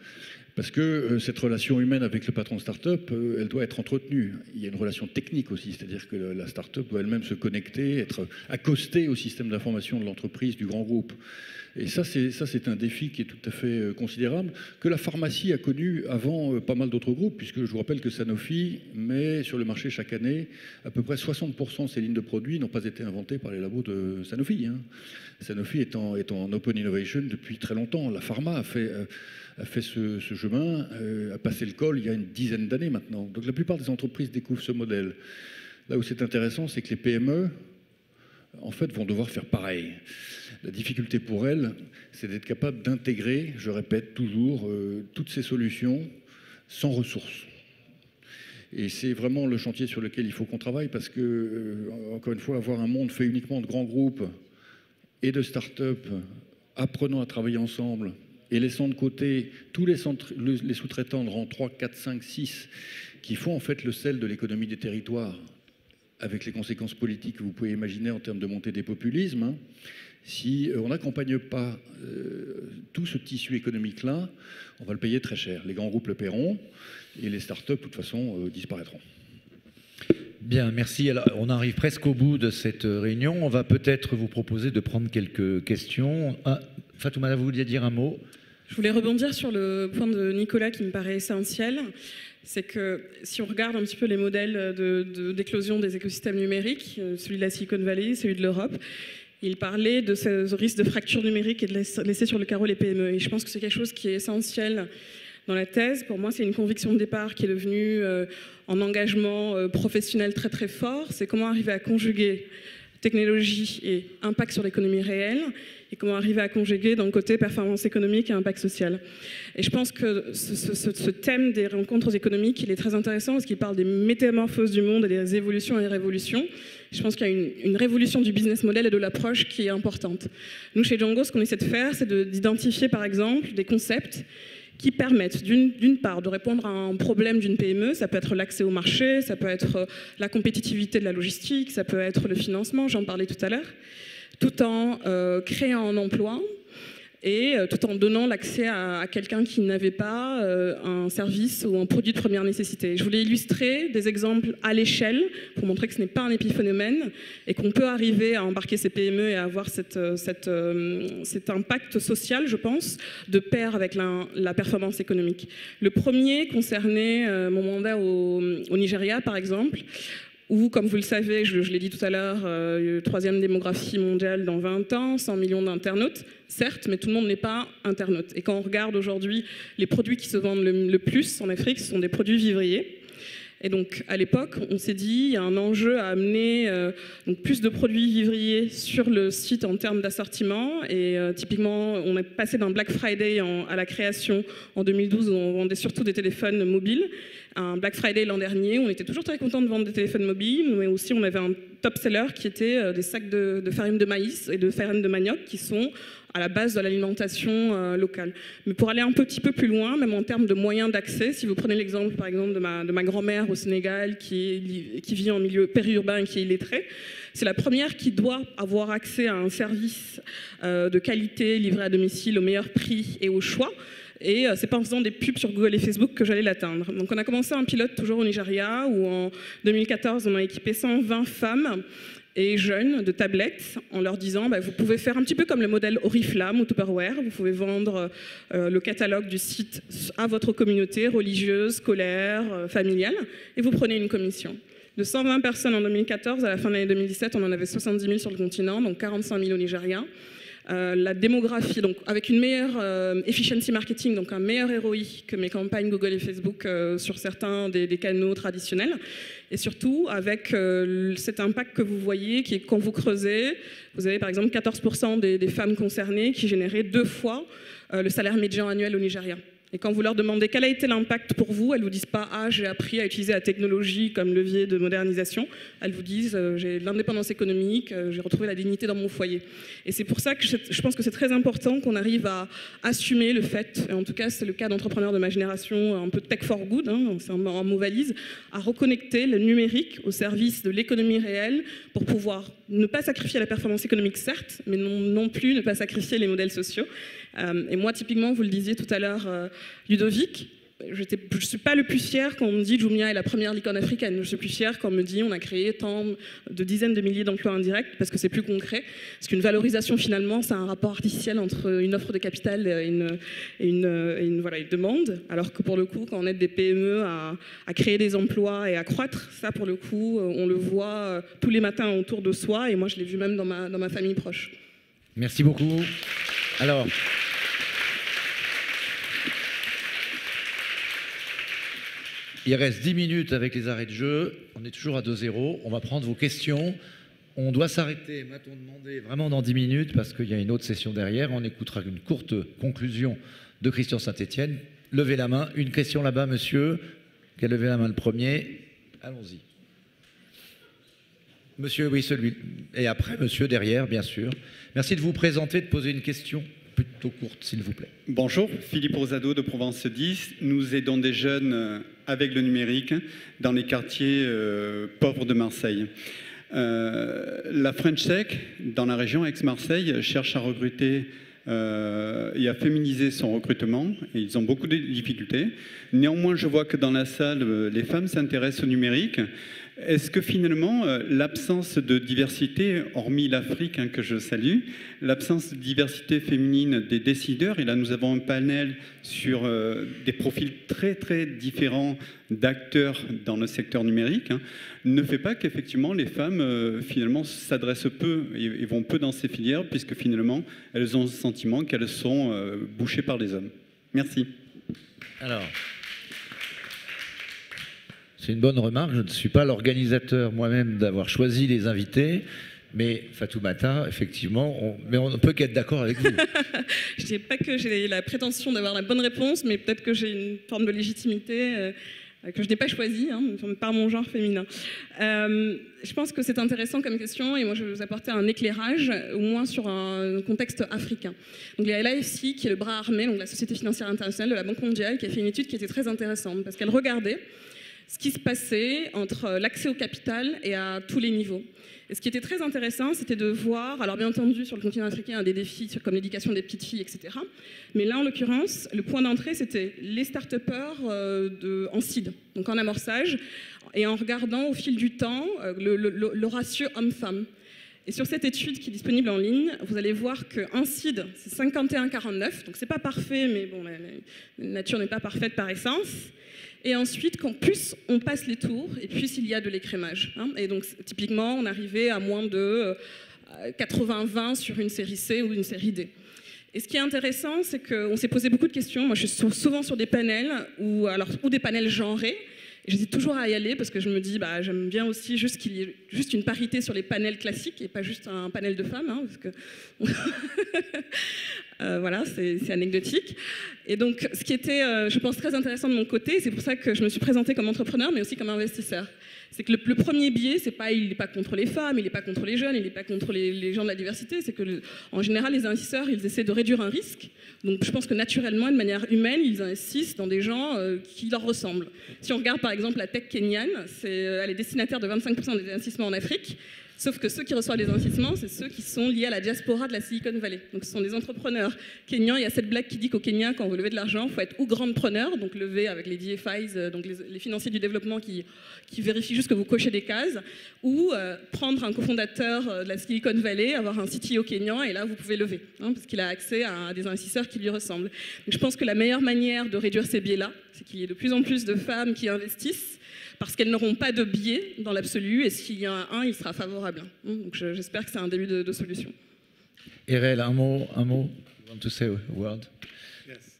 Parce que cette relation humaine avec le patron de start-up, elle doit être entretenue. Il y a une relation technique aussi, c'est-à-dire que la start-up doit elle-même se connecter, être accostée au système d'information de l'entreprise, du grand groupe. Et ça, c'est un défi qui est tout à fait considérable, que la pharmacie a connu avant pas mal d'autres groupes, puisque je vous rappelle que Sanofi met sur le marché chaque année à peu près 60% de ses lignes de produits n'ont pas été inventées par les labos de Sanofi. Sanofi est en open innovation depuis très longtemps. La pharma a fait ce chemin, a passé le col il y a une dizaine d'années maintenant. Donc la plupart des entreprises découvrent ce modèle. Là où c'est intéressant, c'est que les PME, en fait, vont devoir faire pareil. La difficulté pour elles, c'est d'être capable d'intégrer, je répète toujours, toutes ces solutions sans ressources. Et c'est vraiment le chantier sur lequel il faut qu'on travaille parce que, encore une fois, avoir un monde fait uniquement de grands groupes et de start-up, apprenant à travailler ensemble et laissant de côté tous les sous-traitants de rang 3, 4, 5, 6 qui font en fait le sel de l'économie des territoires avec les conséquences politiques que vous pouvez imaginer en termes de montée des populismes. Si on n'accompagne pas tout ce tissu économique-là, on va le payer très cher. Les grands groupes le paieront et les start-up, de toute façon, disparaîtront. Bien, merci. Alors, on arrive presque au bout de cette réunion. On va peut-être vous proposer de prendre quelques questions. Fatoumata, vous vouliez dire un mot? Je voulais rebondir sur le point de Nicolas qui me paraît essentiel. C'est que si on regarde un petit peu les modèles d'éclosion des écosystèmes numériques, celui de la Silicon Valley, celui de l'Europe, il parlait de ce risque de fracture numérique et de laisser sur le carreau les PME. Et je pense que c'est quelque chose qui est essentiel dans la thèse. Pour moi, c'est une conviction de départ qui est devenue en engagement professionnel très très fort. C'est comment arriver à conjuguer technologie et impact sur l'économie réelle, et comment arriver à conjuguer dans le côté performance économique et impact social. Et je pense que ce thème des rencontres économiques, il est très intéressant parce qu'il parle des métamorphoses du monde et des évolutions et révolutions. Je pense qu'il y a une révolution du business model et de l'approche qui est importante. Nous, chez Django, ce qu'on essaie de faire, c'est d'identifier, par exemple, des concepts qui permettent d'une part de répondre à un problème d'une PME, ça peut être l'accès au marché, ça peut être la compétitivité de la logistique, ça peut être le financement, j'en parlais tout à l'heure, tout en créant un emploi et tout en donnant l'accès à quelqu'un qui n'avait pas un service ou un produit de première nécessité. Je voulais illustrer des exemples à l'échelle pour montrer que ce n'est pas un épiphénomène et qu'on peut arriver à embarquer ces PME et à avoir cet impact social, je pense, de pair avec la performance économique. Le premier concernait mon mandat au Nigeria, par exemple, où, comme vous le savez, je l'ai dit tout à l'heure, troisième démographie mondiale dans 20 ans, 100 millions d'internautes, certes, mais tout le monde n'est pas internaute. Et quand on regarde aujourd'hui les produits qui se vendent le plus en Afrique, ce sont des produits vivriers. Et donc, à l'époque, on s'est dit, il y a un enjeu à amener donc plus de produits vivriers sur le site en termes d'assortiment. Et typiquement, on est passé d'un Black Friday à la création en 2012, où on vendait surtout des téléphones mobiles. Un Black Friday l'an dernier, on était toujours très contents de vendre des téléphones mobiles, mais aussi on avait un top-seller qui était des sacs de farine de maïs et de farine de manioc qui sont à la base de l'alimentation locale. Mais pour aller un petit peu plus loin, même en termes de moyens d'accès, si vous prenez l'exemple par exemple de ma grand-mère au Sénégal qui vit en milieu périurbain et qui est illettrée, c'est la première qui doit avoir accès à un service de qualité livré à domicile au meilleur prix et au choix. Et c'est pas en faisant des pubs sur Google et Facebook que j'allais l'atteindre. Donc on a commencé un pilote toujours au Nigeria où en 2014 on a équipé 120 femmes et jeunes de tablettes en leur disant vous pouvez faire un petit peu comme le modèle Oriflamme ou Tupperware, vous pouvez vendre le catalogue du site à votre communauté religieuse, scolaire, familiale et vous prenez une commission. De 120 personnes en 2014, à la fin de l'année 2017, on en avait 70 000 sur le continent, donc 45 000 au Nigeria. la démographie, donc avec une meilleure efficiency marketing, donc un meilleur ROI que mes campagnes Google et Facebook sur certains des canaux traditionnels, et surtout avec cet impact que vous voyez, qui est quand vous creusez, vous avez par exemple 14% des femmes concernées qui généraient 2 fois le salaire médian annuel au Nigeria. Et quand vous leur demandez quel a été l'impact pour vous, elles ne vous disent pas « Ah, j'ai appris à utiliser la technologie comme levier de modernisation ». Elles vous disent « J'ai l'indépendance économique, j'ai retrouvé la dignité dans mon foyer ». Et c'est pour ça que je pense que c'est très important qu'on arrive à assumer le fait, et en tout cas c'est le cas d'entrepreneurs de ma génération, un peu tech for good, hein, c'est un mot valise, à reconnecter le numérique au service de l'économie réelle pour pouvoir ne pas sacrifier la performance économique certes, mais non plus ne pas sacrifier les modèles sociaux. Et moi, typiquement, vous le disiez tout à l'heure, Ludovic, je ne suis pas le plus fier quand on me dit Jumia est la première licorne africaine. Je suis plus fier quand on me dit on a créé tant de dizaines de milliers d'emplois indirects parce que c'est plus concret. Parce qu'une valorisation, finalement, c'est un rapport artificiel entre une offre de capital et une demande. Alors que pour le coup, quand on aide des PME à créer des emplois et à croître, ça, pour le coup, on le voit tous les matins autour de soi. Et moi, je l'ai vu même dans ma famille proche. Merci beaucoup. Alors, il reste 10 minutes avec les arrêts de jeu. On est toujours à 2-0. On va prendre vos questions. On doit s'arrêter, m'a-t-on demandé, vraiment dans 10 minutes parce qu'il y a une autre session derrière. On écoutera une courte conclusion de Christian Saint-Etienne. Levez la main. Une question là-bas, monsieur. Qui a levé la main le premier? Allons-y. Monsieur, oui, celui. Et après, monsieur, derrière, bien sûr. Merci de vous présenter, de poser une question plutôt courte, s'il vous plaît. Bonjour, Philippe Rosado de Provence 10. Nous aidons des jeunes avec le numérique dans les quartiers pauvres de Marseille. La French Tech, dans la région Aix-Marseille, cherche à recruter et à féminiser son recrutement. Et ils ont beaucoup de difficultés. Néanmoins, je vois que dans la salle, les femmes s'intéressent au numérique. Est-ce que finalement, l'absence de diversité, hormis l'Afrique que je salue, l'absence de diversité féminine des décideurs, et là nous avons un panel sur des profils très très différents d'acteurs dans le secteur numérique, ne fait pas qu'effectivement les femmes finalement s'adressent peu et vont peu dans ces filières, puisque finalement elles ont le sentiment qu'elles sont bouchées par les hommes. Merci. Alors... c'est une bonne remarque. Je ne suis pas l'organisateur moi-même d'avoir choisi les invités, mais Fatoumata, effectivement, mais on ne peut qu'être d'accord avec vous. Je ne dis pas que j'ai la prétention d'avoir la bonne réponse, mais peut-être que j'ai une forme de légitimité que je n'ai pas choisie, par mon genre féminin. Je pense que c'est intéressant comme question, et moi je vais vous apporter un éclairage, au moins sur un contexte africain. Donc il y a l'AFC, qui est le bras armé, donc la Société financière internationale de la Banque mondiale, qui a fait une étude qui était très intéressante, parce qu'elle regardait ce qui se passait entre l'accès au capital et à tous les niveaux. Et ce qui était très intéressant, c'était de voir, alors bien entendu sur le continent africain, il y a des défis comme l'éducation des petites filles, etc. Mais là, en l'occurrence, le point d'entrée, c'était les start-upers en seed, donc en amorçage, et en regardant au fil du temps le ratio homme-femme. Et sur cette étude qui est disponible en ligne, vous allez voir qu'un seed, c'est 51-49, donc c'est pas parfait, mais bon, la nature n'est pas parfaite par essence. Et ensuite, quand plus on passe les tours, et plus il y a de l'écrémage. Et donc, typiquement, on arrivait à moins de 80-20 sur une série C ou une série D. Et ce qui est intéressant, c'est qu'on s'est posé beaucoup de questions. Moi, je suis souvent sur des panels, ou des panels genrés. Et j'hésite toujours à y aller parce que je me dis, j'aime bien aussi juste qu'il y ait juste une parité sur les panels classiques et pas juste un panel de femmes, parce que voilà, c'est anecdotique. Et donc, ce qui était, je pense, très intéressant de mon côté, c'est pour ça que je me suis présentée comme entrepreneur, mais aussi comme investisseur. C'est que le premier biais, il n'est pas contre les femmes, il n'est pas contre les jeunes, il n'est pas contre les gens de la diversité. C'est que, en général, les investisseurs, ils essaient de réduire un risque. Donc, je pense que naturellement, de manière humaine, ils investissent dans des gens qui leur ressemblent. Si on regarde, par exemple, la tech kenyane, elle est destinataire de 25% des investissements en Afrique. Sauf que ceux qui reçoivent les investissements, c'est ceux qui sont liés à la diaspora de la Silicon Valley. Donc ce sont des entrepreneurs kenyans. Il y a cette blague qui dit qu'au Kenya, quand vous levez de l'argent, il faut être ou grand preneur, donc lever avec les DFIs, donc les financiers du développement qui vérifient juste que vous cochez des cases, ou prendre un cofondateur de la Silicon Valley, avoir un CTO kenyan, et là vous pouvez lever, parce qu'il a accès à des investisseurs qui lui ressemblent. Donc je pense que la meilleure manière de réduire ces biais-là, c'est qu'il y ait de plus en plus de femmes qui investissent, parce qu'elles n'auront pas de biais dans l'absolu, et s'il y en a un, il sera favorable. Donc j'espère que c'est un début de solution. Erel, un mot. You want to say a word? Yes.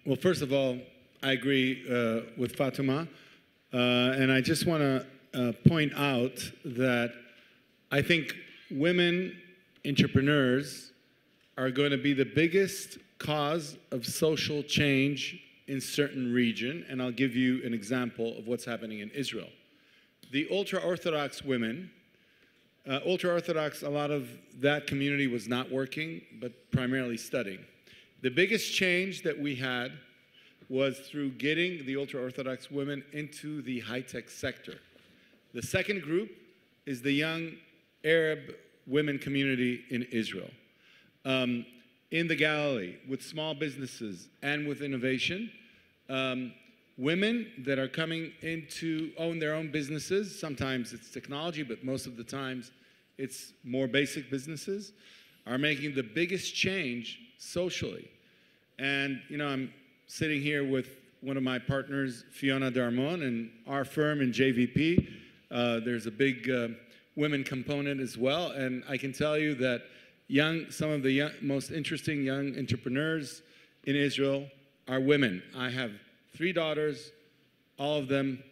Well, first of all, I agree with Fatuma, and I just want to point out that I think women entrepreneurs are going to be the biggest cause of social change in certain region, and I'll give you an example of what's happening in Israel. The ultra-Orthodox women, ultra-Orthodox, a lot of that community was not working, but primarily studying. The biggest change that we had was through getting the ultra-Orthodox women into the high-tech sector. The second group is the young Arab women community in Israel. In the Galilee, with small businesses and with innovation, women that are coming in to own their own businesses, sometimes it's technology, but most of the times it's more basic businesses, are making the biggest change socially. And, you know, I'm sitting here with one of my partners, Fiona Darmon, and our firm in JVP. There's a big women component as well, and I can tell you that some of the most interesting young entrepreneurs in Israel are women. I have 3 daughters. All of them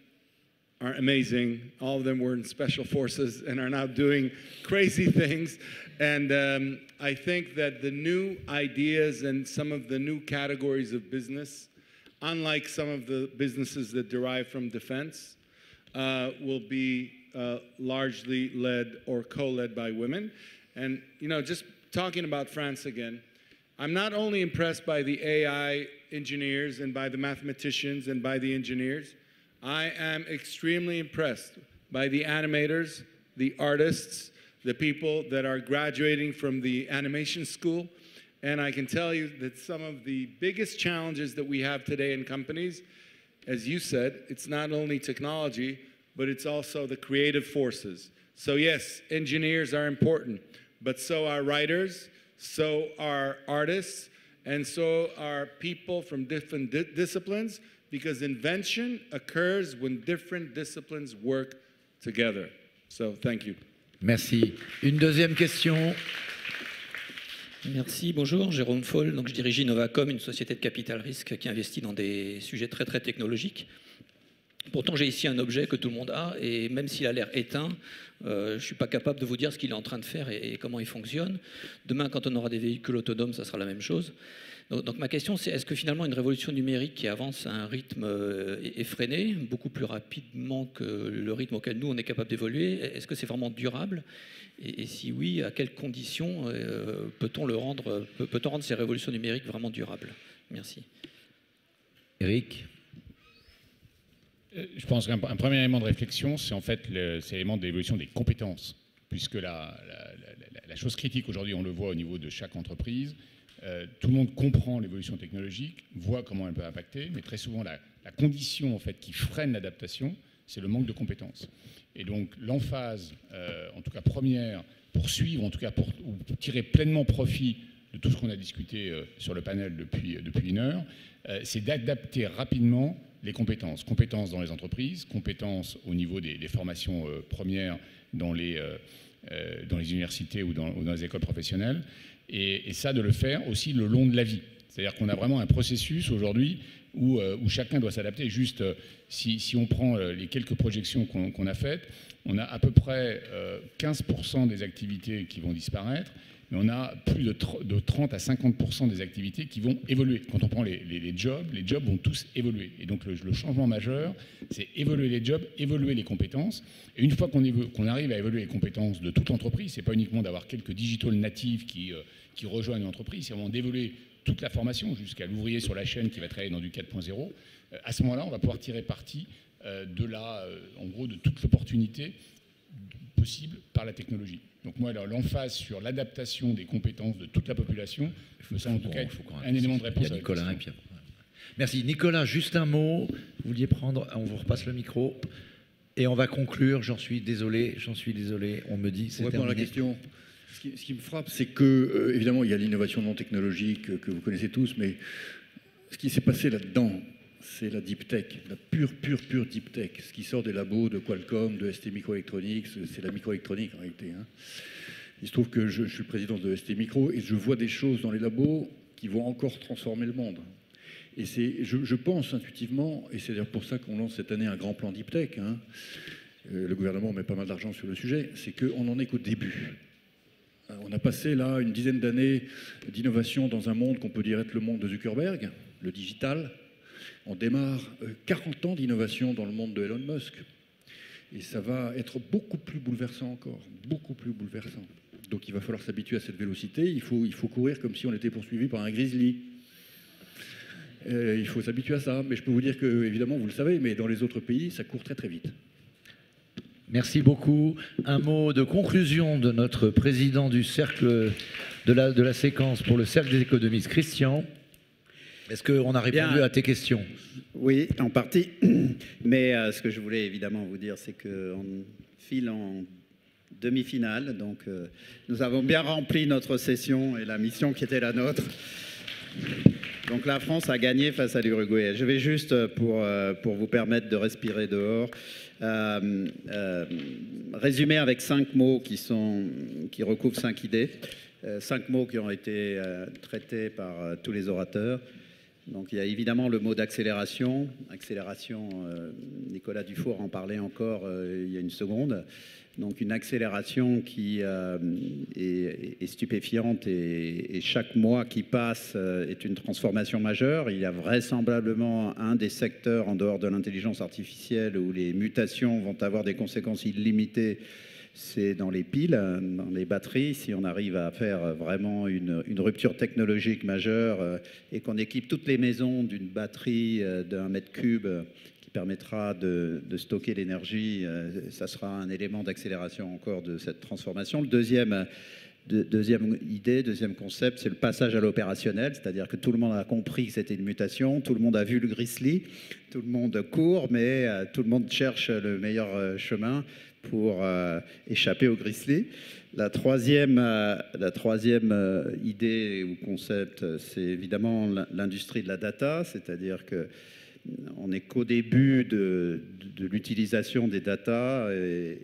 are amazing. All of them were in special forces and are now doing crazy things. And I think that the new ideas and some of the new categories of business, unlike some of the businesses that derive from defense, will be largely led or co-led by women. And, you know, just talking about France again, I'm not only impressed by the AI engineers and by the mathematicians and by the engineers, I am extremely impressed by the animators, the artists, the people that are graduating from the animation school. And I can tell you that some of the biggest challenges that we have today in companies, as you said, it's not only technology, but it's also the creative forces. So yes, engineers are important, but so are writers, so are artists, and so are people from different disciplines, because invention occurs when different disciplines work together. So thank you. Merci. Une deuxième question. Merci, bonjour, Jérôme Foll. Donc, je dirige Innovacom, une société de capital risque qui investit dans des sujets très très technologiques. Pourtant, j'ai ici un objet que tout le monde a, et même s'il a l'air éteint, je ne suis pas capable de vous dire ce qu'il est en train de faire et comment il fonctionne. Demain, quand on aura des véhicules autonomes, ça sera la même chose. Donc ma question, c'est est-ce que finalement une révolution numérique qui avance à un rythme effréné, beaucoup plus rapidement que le rythme auquel nous, on est capable d'évoluer, est-ce que c'est vraiment durable ? Et si oui, à quelles conditions peut-on rendre ces révolutions numériques vraiment durables ? Merci. Eric ? Je pense qu'un premier élément de réflexion, c'est en fait l'élément de l'évolution des compétences, puisque la chose critique aujourd'hui, on le voit au niveau de chaque entreprise, tout le monde comprend l'évolution technologique, voit comment elle peut impacter, mais très souvent la condition en fait qui freine l'adaptation, c'est le manque de compétences. Et donc l'emphase, en tout cas première, pour suivre, en tout cas pour tirer pleinement profit de tout ce qu'on a discuté sur le panel depuis 1 heure, c'est d'adapter rapidement les compétences. Compétences dans les entreprises, compétences au niveau des formations premières dans les universités ou dans les écoles professionnelles, et ça de le faire aussi le long de la vie. C'est-à-dire qu'on a vraiment un processus aujourd'hui où chacun doit s'adapter. Juste, si on prend les quelques projections qu'on a faites, on a à peu près 15% des activités qui vont disparaître, mais on a plus de 30 à 50% des activités qui vont évoluer. Quand on prend les jobs vont tous évoluer. Et donc le changement majeur, c'est évoluer les jobs, évoluer les compétences. Et une fois qu'on arrive à évoluer les compétences de toute l'entreprise, c'est pas uniquement d'avoir quelques digital natives qui rejoignent l'entreprise, c'est vraiment d'évoluer toute la formation jusqu'à l'ouvrier sur la chaîne qui va travailler dans du 4.0. À ce moment-là, on va pouvoir tirer parti en gros, de toute l'opportunité possible par la technologie. Donc moi, l'emphase sur l'adaptation des compétences de toute la population me semble en tout cas un élément de réponse. Il y a Nicolas et Pierre. Merci. Nicolas, juste un mot. Vous vouliez prendre, on vous repasse le micro. Et on va conclure. J'en suis désolé. On me dit c'est terminé. La question. Ce qui me frappe, c'est que, évidemment, il y a l'innovation non technologique que vous connaissez tous, mais ce qui s'est passé là-dedans, c'est la deep tech, la pure deep tech. Ce qui sort des labos de Qualcomm, de ST Microelectronics, c'est la microélectronique en réalité. Il se trouve que je suis le président de ST Micro et je vois des choses dans les labos qui vont encore transformer le monde. Et je pense intuitivement, et c'est d'ailleurs pour ça qu'on lance cette année un grand plan Deep Tech, hein, le gouvernement met pas mal d'argent sur le sujet, c'est qu'on n'en est qu'au début. On a passé là une dizaine d'années d'innovation dans un monde qu'on peut dire être le monde de Zuckerberg, le digital. On démarre 40 ans d'innovation dans le monde de Elon Musk. Et ça va être beaucoup plus bouleversant encore, beaucoup plus bouleversant. Donc il va falloir s'habituer à cette vélocité, il faut courir comme si on était poursuivi par un grizzly. Il faut s'habituer à ça, mais je peux vous dire que, évidemment, vous le savez, mais dans les autres pays, ça court très très vite. Merci beaucoup. Un mot de conclusion de notre président du cercle de la séquence pour le cercle des économistes, Christian. Est-ce qu'on a répondu à tes questions? Oui, en partie. Mais ce que je voulais évidemment vous dire, c'est qu'on file en demi-finale. Donc nous avons bien rempli notre session et la mission qui était la nôtre. Donc la France a gagné face à l'Uruguay. Je vais juste, pour vous permettre de respirer dehors, résumer avec 5 mots qui recouvrent 5 idées. 5 mots qui ont été traités par tous les orateurs. Donc il y a évidemment le mot d'accélération. Accélération, Nicolas Dufour en parlait encore il y a une seconde. Donc une accélération qui est stupéfiante et chaque mois qui passe est une transformation majeure. Il y a vraisemblablement un des secteurs en dehors de l'intelligence artificielle où les mutations vont avoir des conséquences illimitées, c'est dans les piles, dans les batteries. Si on arrive à faire vraiment une rupture technologique majeure et qu'on équipe toutes les maisons d'une batterie d'1 mètre cube qui permettra de stocker l'énergie, ça sera un élément d'accélération encore de cette transformation. Le deuxième idée, deuxième concept, c'est le passage à l'opérationnel, c'est-à-dire que tout le monde a compris que c'était une mutation, tout le monde a vu le grizzly, tout le monde court, mais tout le monde cherche le meilleur chemin pour échapper au grizzly. La troisième idée ou concept, c'est évidemment l'industrie de la data, c'est-à-dire que on n'est qu'au début de l'utilisation des data et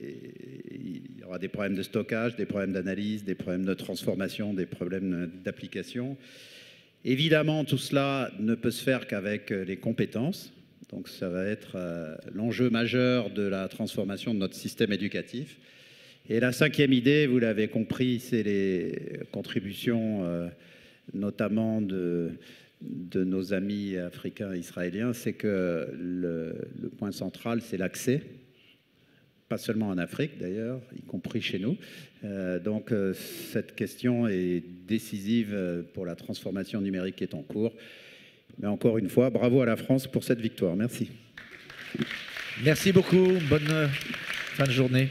il y aura des problèmes de stockage, des problèmes d'analyse, des problèmes de transformation, des problèmes d'application. Évidemment, tout cela ne peut se faire qu'avec les compétences. Donc ça va être l'enjeu majeur de la transformation de notre système éducatif. Et la 5e idée, vous l'avez compris, c'est les contributions notamment de nos amis africains et israéliens, c'est que le point central, c'est l'accès, pas seulement en Afrique d'ailleurs, y compris chez nous. Donc cette question est décisive pour la transformation numérique qui est en cours. Mais encore une fois, bravo à la France pour cette victoire. Merci. Merci beaucoup. Bonne fin de journée.